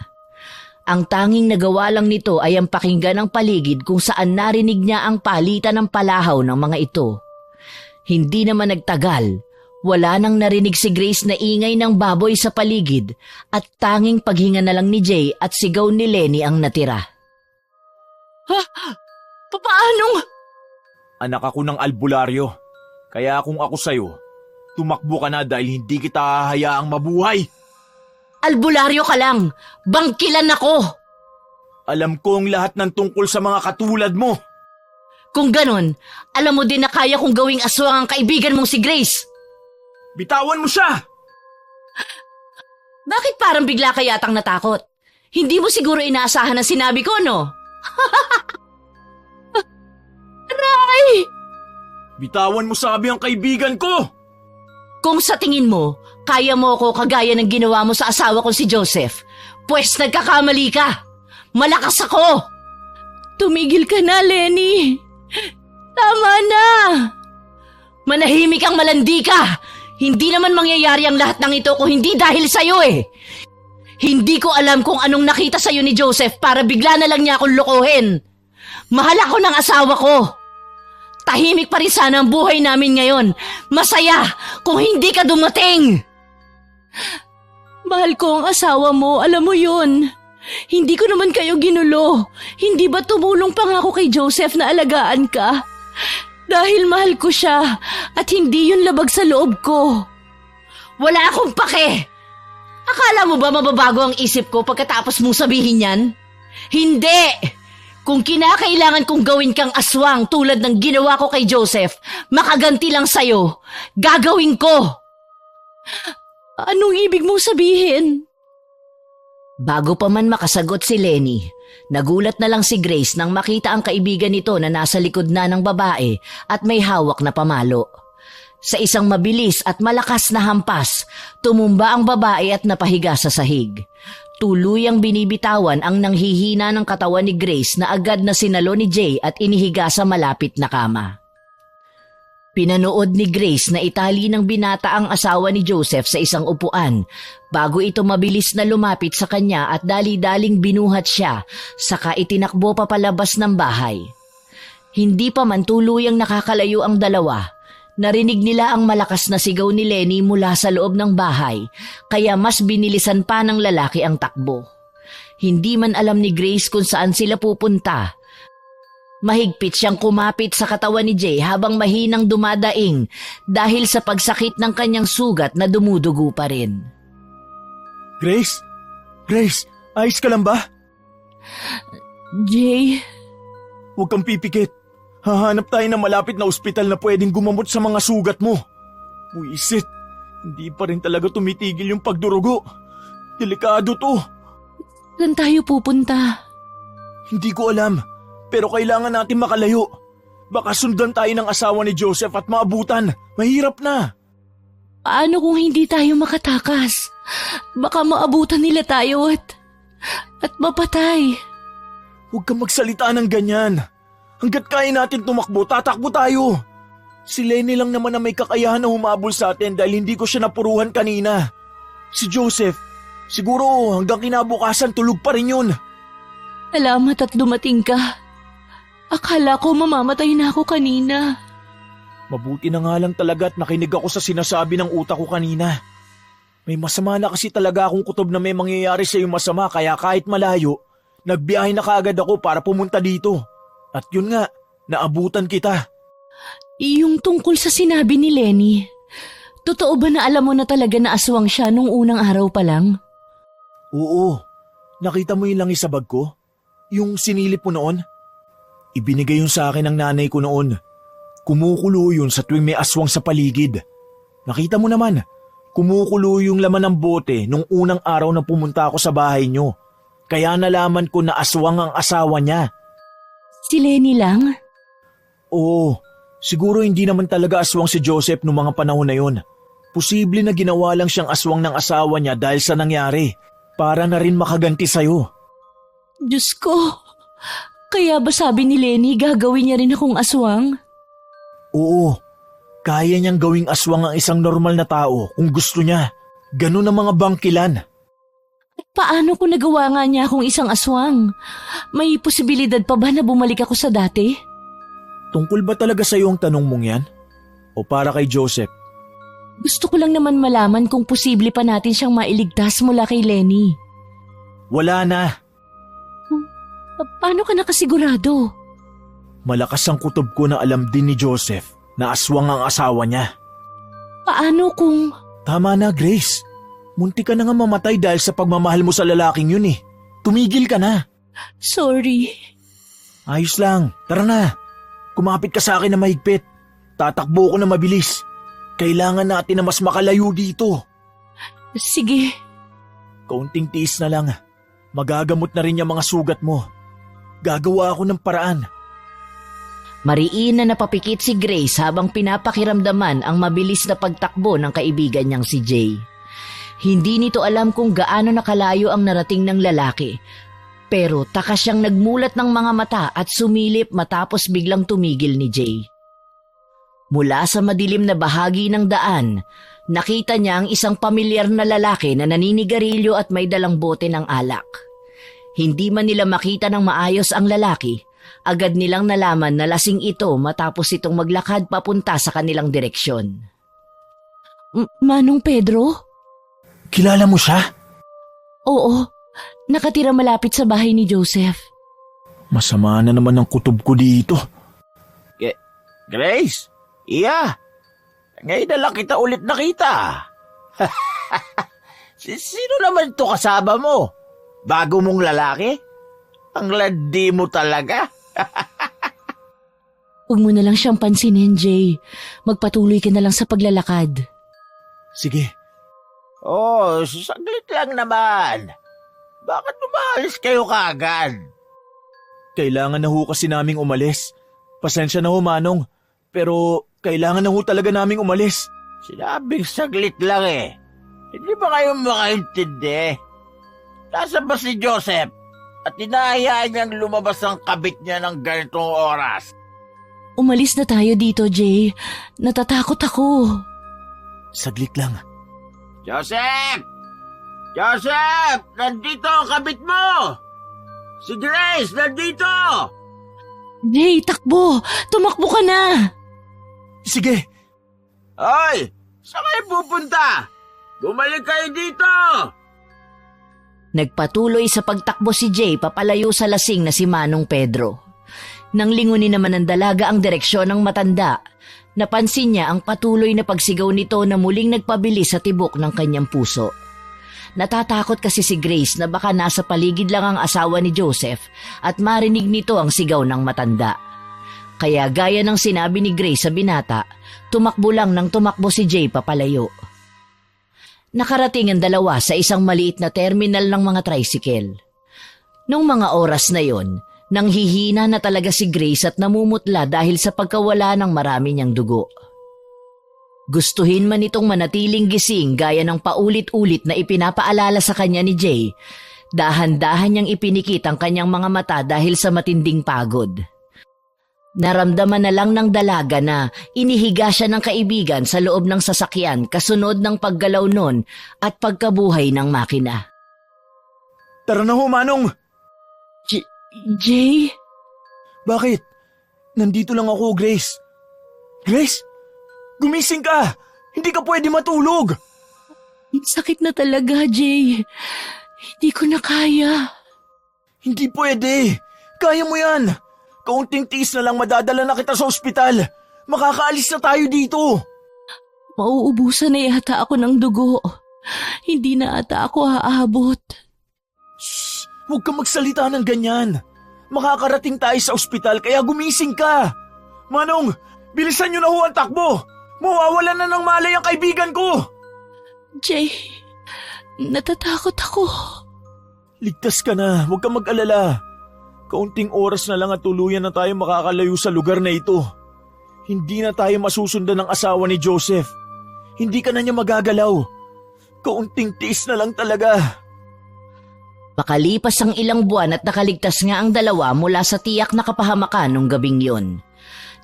Ang tanging nagawa lang nito ay ang pakinggan ang paligid kung saan narinig niya ang palitan ng palahaw ng mga ito. Hindi naman nagtagal. Wala nang narinig si Grace na ingay ng baboy sa paligid at tanging paghinga na lang ni Jay at sigaw ni Lenny ang natira. Ha? Papaanong? Anak ako ng albularyo. Kaya kung ako sa'yo, tumakbo ka na dahil hindi kita hahayaang mabuhay. Albularyo ka lang. Bangkilan ako. Alam ko ang lahat ng tungkol sa mga katulad mo. Kung ganon, alam mo din na kaya kong gawing aswang ang kaibigan mong si Grace. Bitawan mo siya! Bakit parang bigla ka yatang natakot? Hindi mo siguro inaasahan ang sinabi ko, no? Aray! Bitawan mo sabi ang kaibigan ko! Kung sa tingin mo, kaya mo ako kagaya ng ginawa mo sa asawa ko si Joseph, pues nagkakamali ka. Malakas ako! Tumigil ka na, Lenny. Tama na! Manahimik kang malandi ka! Hindi naman mangyayari ang lahat ng ito kung hindi dahil sa'yo eh. Hindi ko alam kung anong nakita sa'yo ni Joseph para bigla na lang niya akong lokohin. Mahal ako ng asawa ko. Tahimik pa rin sana ang buhay namin ngayon. Masaya kung hindi ka dumating. Mahal ko ang asawa mo, alam mo yun. Hindi ko naman kayo ginulo. Hindi ba tumulong pa nga ako kay Joseph na alagaan ka? Dahil mahal ko siya at hindi yun labag sa loob ko. Wala akong pake! Akala mo ba mababago ang isip ko pagkatapos mong sabihin yan? Hindi! Kung kinakailangan kong gawin kang aswang tulad ng ginawa ko kay Joseph, makaganti lang sa'yo, gagawin ko! Anong ibig mong sabihin? Bago pa man makasagot si Lenny, nagulat na lang si Grace nang makita ang kaibigan nito na nasa likod na ng babae at may hawak na pamalo. Sa isang mabilis at malakas na hampas, tumumba ang babae at napahiga sa sahig. Tuluyang binibitawan ang nanghihina ng katawan ni Grace na agad na sinalo ni Jay at inihiga sa malapit na kama. Pinanood ni Grace na itali ng binata ang asawa ni Joseph sa isang upuan bago ito mabilis na lumapit sa kanya at dali-daling binuhat siya saka itinakbo papalabas ng bahay. Hindi pa man tuluyang nakakalayo ang dalawa. Narinig nila ang malakas na sigaw ni Lenny mula sa loob ng bahay kaya mas binilisan pa ng lalaki ang takbo. Hindi man alam ni Grace kung saan sila pupunta. Mahigpit siyang kumapit sa katawan ni Jay habang mahinang dumadaing dahil sa pagsakit ng kanyang sugat na dumudugo pa rin. Grace? Grace, ayos ka lang ba? Jay? Huwag kang pipikit. Hahanap tayo ng malapit na ospital na pwedeng gumamot sa mga sugat mo. Buisit, hindi pa rin talaga tumitigil yung pagdurugo. Delikado to. Saan tayo pupunta? Hindi ko alam. Pero kailangan natin makalayo. Baka sundan tayo ng asawa ni Joseph at maabutan. Mahirap na. Paano kung hindi tayo makatakas? Baka maabutan nila tayo at mapatay. Huwag kang magsalita ng ganyan. Hanggat kaya natin tumakbo, tatakbo tayo. Si Lenny lang naman na may kakayahan na humabol sa atin dahil hindi ko siya napuruhan kanina. Si Joseph, siguro hanggang kinabukasan tulog pa rin yun. Salamat at dumating ka. Akala ko mamamatay na ako kanina. Mabuti na nga lang talaga at nakinig ako sa sinasabi ng utak ko kanina. May masama na kasi talaga akong kutob na may mangyayari sa iyong masama kaya kahit malayo, nagbiyahe na kaagad ako para pumunta dito. At yun nga, naabutan kita. Yung tungkol sa sinabi ni Lenny, totoo ba na alam mo na talaga na aswang siya nung unang araw pa lang? Oo, nakita mo yung langis sa bag ko? Yung sinilip mo noon? Ibinigay yun sa akin ng nanay ko noon. Kumukulo yun sa tuwing may aswang sa paligid. Nakita mo naman, kumukulo yung laman ng bote nung unang araw na pumunta ako sa bahay nyo. Kaya nalaman ko na aswang ang asawa niya. Si Lenny lang? Oo, siguro hindi naman talaga aswang si Joseph noong mga panahon na yun. Posible na ginawa lang siyang aswang ng asawa niya dahil sa nangyari. Para na rin makaganti sa'yo. Diyos ko, kaya ba sabi ni Lenny gagawin niya rin akong aswang? Oo, kaya niyang gawing aswang ang isang normal na tao kung gusto niya. Ganun ang mga bangkilan. Paano kung nagawa nga niya akong isang aswang? May posibilidad pa ba na bumalik ako sa dati? Tungkol ba talaga sa'yo ang tanong mong yan? O para kay Joseph? Gusto ko lang naman malaman kung posible pa natin siyang mailigtas mula kay Lenny. Wala na. Paano ka nakasigurado? Malakas ang kutob ko na alam din ni Joseph na aswang ang asawa niya. Paano kung... Tama na, Grace. Munti ka na nga mamatay dahil sa pagmamahal mo sa lalaking yun eh. Tumigil ka na. Sorry. Ayos lang. Tara na. Kumapit ka sa akin na mahigpit. Tatakbo ko na mabilis. Kailangan natin na mas makalayo dito. Sige. Kaunting tiis na lang. Magagamot na rin yung mga sugat mo. Gagawa ako ng paraan. Mariin na napapikit si Grace habang pinapakiramdaman ang mabilis na pagtakbo ng kaibigan niyang si Jay. Hindi nito alam kung gaano nakalayo ang narating ng lalaki. Pero takas siyang nagmulat ng mga mata at sumilip matapos biglang tumigil ni Jay. Mula sa madilim na bahagi ng daan, nakita niya ang isang pamilyar na lalaki na naninigarilyo at may dalang bote ng alak. Hindi man nila makita ng maayos ang lalaki, agad nilang nalaman na lasing ito matapos itong maglakad papunta sa kanilang direksyon. Manong Pedro? Kilala mo siya? Oo, nakatira malapit sa bahay ni Joseph. Masama na naman ang kutob ko dito. Grace? Iya? Ngayon na lang kita ulit nakita. Sino naman ito kasama mo? Bago mong lalaki? Ang landi mo talaga. Huwag mo na lang siyang pansinin, Jay. Magpatuloy ka na lang sa paglalakad. Sige. Oh, saglit lang naman. Bakit umalis kayo kaagad? Kailangan na ho kasi naming umalis. Pasensya na ho, Manong. Pero kailangan na ho talaga naming umalis. Sinabing saglit lang eh. Hindi ba kayo makaintindi? Nasaan ba si Joseph? At inahayaan niyang lumabas ang kabit niya ng ganitong oras. Umalis na tayo dito, Jay. Natatakot ako. Saglit lang. Joseph! Joseph! Nandito ang kabit mo! Si Grace, nandito! Jay, takbo! Tumakbo ka na! Sige. Hoy! Saan kayo pupunta? Bumalik kayo dito! Nagpatuloy sa pagtakbo si Jay papalayo sa lasing na si Manong Pedro. Nang lingunin naman ng dalaga ang direksyon ng matanda, napansin niya ang patuloy na pagsigaw nito na muling nagpabilis sa tibok ng kanyang puso. Natatakot kasi si Grace na baka nasa paligid lang ang asawa ni Joseph at marinig nito ang sigaw ng matanda. Kaya gaya ng sinabi ni Grace sa binata, tumakbo lang nang tumakbo si Jay papalayo. Nakarating ang dalawa sa isang maliit na terminal ng mga tricycle. Nung mga oras na yon, nanghihina na talaga si Grace at namumutla dahil sa pagkawala ng marami niyang dugo. Gustuhin man itong manatiling gising gaya ng paulit-ulit na ipinapaalala sa kanya ni Jay, dahan-dahan niyang ipinikit ang kanyang mga mata dahil sa matinding pagod. Naramdaman na lang ng dalaga na inihiga siya ng kaibigan sa loob ng sasakyan kasunod ng paggalaw nun at pagkabuhay ng makina. Tara na ho, Manong! Jay? Bakit? Nandito lang ako, Grace. Grace? Gumising ka! Hindi ka pwede matulog! Sakit na talaga, Jay. Hindi ko na kaya. Hindi pwede! Kaya mo yan! Kaunting tiis na lang madadala na kita sa ospital. Makakaalis na tayo dito. Mauubusan na yata ako ng dugo. Hindi na ata ako aabot. Shh! Huwag ka magsalita ng ganyan. Makakarating tayo sa ospital kaya gumising ka. Manong, bilisan niyo na ho ang takbo. Mawawalan na ng malay ang kaibigan ko. Jay, natatakot ako. Ligtas ka na, huwag ka mag-alala. Kaunting oras na lang at tuluyan na tayo makakalayo sa lugar na ito. Hindi na tayo masusundan ng asawa ni Joseph. Hindi ka na niya magagalaw. Kaunting tiis na lang talaga. Makalipas ang ilang buwan at nakaligtas nga ang dalawa mula sa tiyak na kapahamakan nung gabing yun.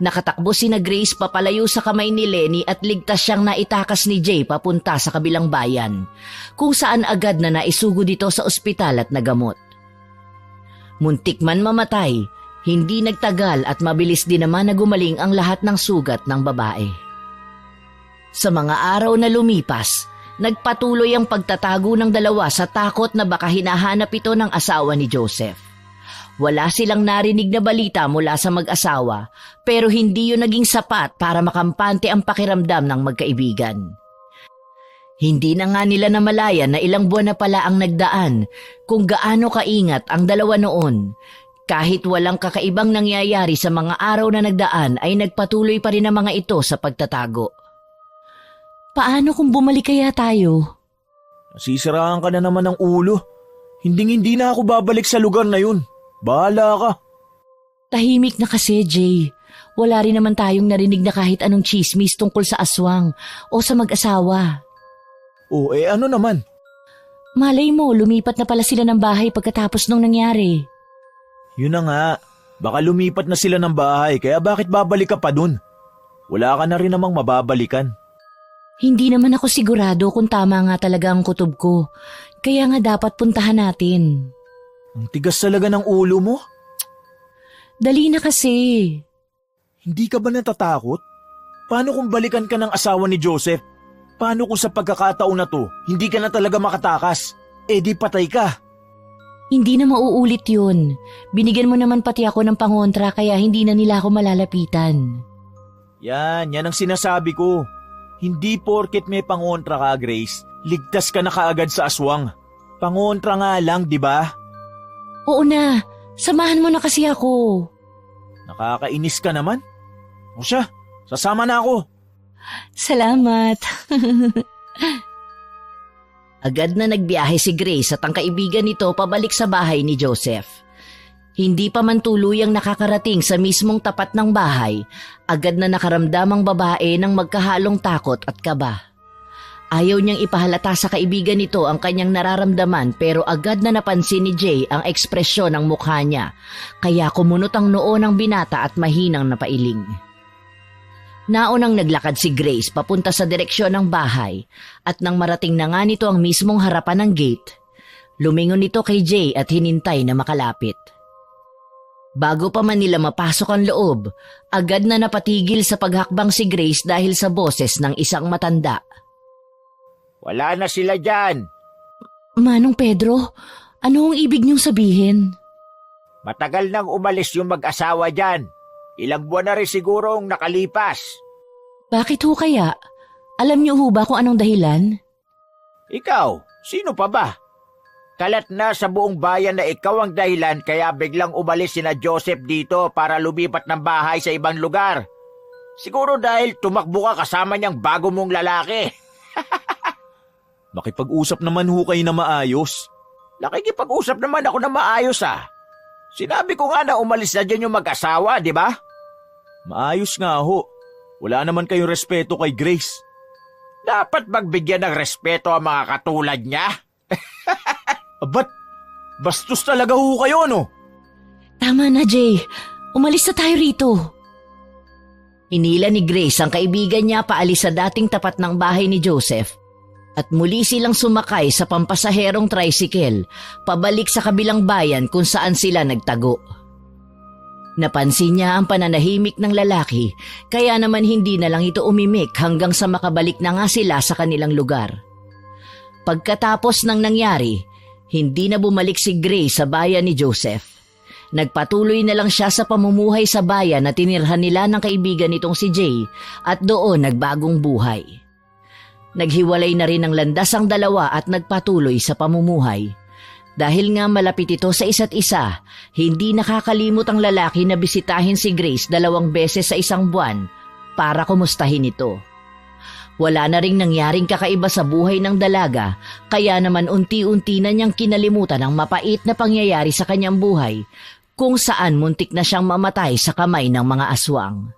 Nakatakbo sina Grace papalayo sa kamay ni Lenny at ligtas siyang naitakas ni Jay papunta sa kabilang bayan, kung saan agad na naisugo dito sa ospital at nagamot. Muntik man mamatay, hindi nagtagal at mabilis din naman na gumaling ang lahat ng sugat ng babae. Sa mga araw na lumipas, nagpatuloy ang pagtatago ng dalawa sa takot na baka hinahanap ito ng asawa ni Joseph. Wala silang narinig na balita mula sa mag-asawa, pero hindi yun naging sapat para makampante ang pakiramdam ng magkaibigan. Hindi na nga nila namalayan na ilang buwan na pala ang nagdaan kung gaano kaingat ang dalawa noon. Kahit walang kakaibang nangyayari sa mga araw na nagdaan ay nagpatuloy pa rin ang mga ito sa pagtatago. Paano kung bumalik kaya tayo? Nasisiraan ka na naman ng ulo. Hindi na ako babalik sa lugar na yun. Bahala ka. Tahimik na kasi, Jay. Wala rin naman tayong narinig na kahit anong chismis tungkol sa aswang o sa mag-asawa. O ano naman? Malay mo, lumipat na pala sila ng bahay pagkatapos nung nangyari. Yun na nga. Baka lumipat na sila ng bahay kaya bakit babalik ka pa dun? Wala ka na rin namang mababalikan. Hindi naman ako sigurado kung tama nga talaga ang kutob ko. Kaya nga dapat puntahan natin. Ang tigas talaga ng ulo mo. Dali na kasi. Hindi ka ba natatakot? Paano kung balikan ka ng asawa ni Joseph? Paano kung sa pagkakataon na to, hindi ka na talaga makatakas? Di patay ka. Hindi na mauulit yun. Binigyan mo naman pati ako ng pangontra kaya hindi na nila ako malalapitan. Yan ang sinasabi ko. Hindi porket may pangontra ka, Grace, ligtas ka na kaagad sa aswang. Pangontra nga lang, di ba? Oo na, samahan mo na kasi ako. Nakakainis ka naman. O siya, sasama na ako. Salamat. Agad na nagbiyahe si Grace at ang kaibigan nito pabalik sa bahay ni Joseph. Hindi pa man tuluyang nakakarating sa mismong tapat ng bahay, agad na nakaramdam ang babae ng magkahalong takot at kaba. Ayaw niyang ipahalata sa kaibigan nito ang kanyang nararamdaman pero agad na napansin ni Jay ang ekspresyon ng mukha niya, kaya kumunot ang noo ng binata at mahinang napailing. Naunang naglakad si Grace papunta sa direksyon ng bahay at nang marating na nga nito ang mismong harapan ng gate, lumingon ito kay Jay at hinintay na makalapit. Bago pa man nila mapasok ang loob, agad na napatigil sa paghakbang si Grace dahil sa boses ng isang matanda. Wala na sila dyan. Manong Pedro, ano ang ibig niyong sabihin? Matagal nang umalis yung mag-asawa dyan. Ilang buwan na rin siguro ang nakalipas. Bakit ho kaya? Alam niyo ho ba kung anong dahilan? Ikaw, sino pa ba? Kalat na sa buong bayan na ikaw ang dahilan kaya biglang umalis sina Joseph dito para lumipat ng bahay sa ibang lugar. Siguro dahil tumakbo ka kasama niyang bago mong lalaki. Makipag-usap naman ho kayo na maayos. Nakikipag-usap naman ako na maayos ah. Sinabi ko nga na umalis na dyan yung mag-asawa, di ba? Maayos nga ho. Wala naman kayong respeto kay Grace. Dapat magbigyan ng respeto ang mga katulad niya. Ba't bastos talaga ho kayo, no? Tama na, Jay. Umalis na tayo rito. Inila ni Grace ang kaibigan niya paalis sa dating tapat ng bahay ni Joseph at muli silang sumakay sa pampasaherong tricycle pabalik sa kabilang bayan kung saan sila nagtago. Napansin niya ang pananahimik ng lalaki kaya naman hindi na lang ito umimik hanggang sa makabalik na nga sila sa kanilang lugar. Pagkatapos ng nangyari, hindi na bumalik si Grace sa bayan ni Joseph. Nagpatuloy na lang siya sa pamumuhay sa bayan na tinirhan nila ng kaibigan nitong si Jay at doon nagbagong buhay. Naghiwalay na rin ng landas ang dalawa at nagpatuloy sa pamumuhay. Dahil nga malapit ito sa isa't isa, hindi nakakalimot ang lalaki na bisitahin si Grace 2 beses sa isang buwan para kumustahin ito. Wala na ring nangyaring kakaiba sa buhay ng dalaga, kaya naman unti-unti na niyang kinalimutan ang mapait na pangyayari sa kanyang buhay, kung saan muntik na siyang mamatay sa kamay ng mga aswang.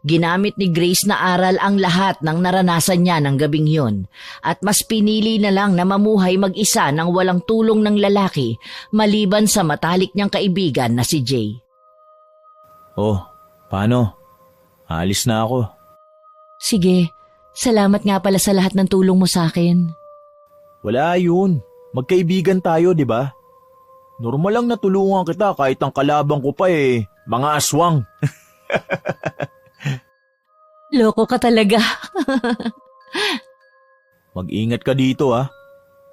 Ginamit ni Grace na aral ang lahat ng naranasan niya ng gabing yun at mas pinili na lang na mamuhay mag-isa nang walang tulong ng lalaki maliban sa matalik niyang kaibigan na si Jay. Oh, paano? Alis na ako. Sige, salamat nga pala sa lahat ng tulong mo sa akin. Wala yun. Magkaibigan tayo, di ba? Normal lang natulungan kita kahit ang kalabang ko pa mga aswang. Loko ka talaga. Mag-ingat ka dito ha.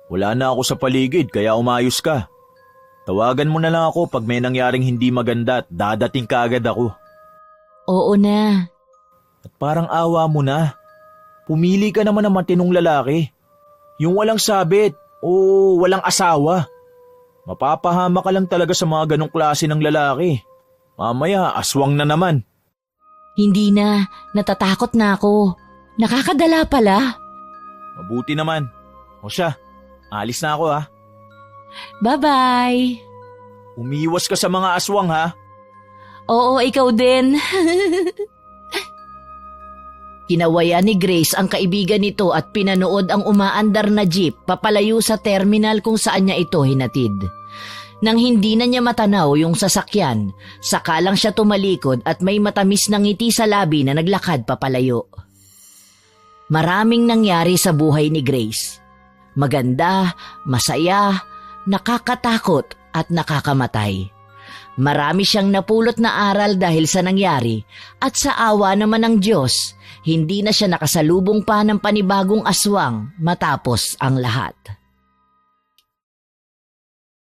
Wala na ako sa paligid kaya umayos ka. Tawagan mo na lang ako pag may nangyaring hindi maganda at dadating ka agad ako. Oo na. At parang awa mo na. Pumili ka naman ng matinong lalaki. Yung walang sabit o walang asawa. Mapapahama ka lang talaga sa mga ganong klase ng lalaki. Mamaya, aswang na naman. Hindi na, natatakot na ako. Nakakadala pala. Mabuti naman. O siya, alis na ako ha. Bye-bye. Umiwas ka sa mga aswang ha. Oo, ikaw din. Kinawayan ni Grace ang kaibigan nito at pinanood ang umaandar na jeep papalayo sa terminal kung saan niya ito hinatid. Nang hindi na niya matanaw yung sasakyan, saka lang siya tumalikod at may matamis na ngiti sa labi na naglakad papalayo. Maraming nangyari sa buhay ni Grace. Maganda, masaya, nakakatakot at nakakamatay. Marami siyang napulot na aral dahil sa nangyari at sa awa naman ng Diyos, hindi na siya nakasalubong pa ng panibagong aswang matapos ang lahat.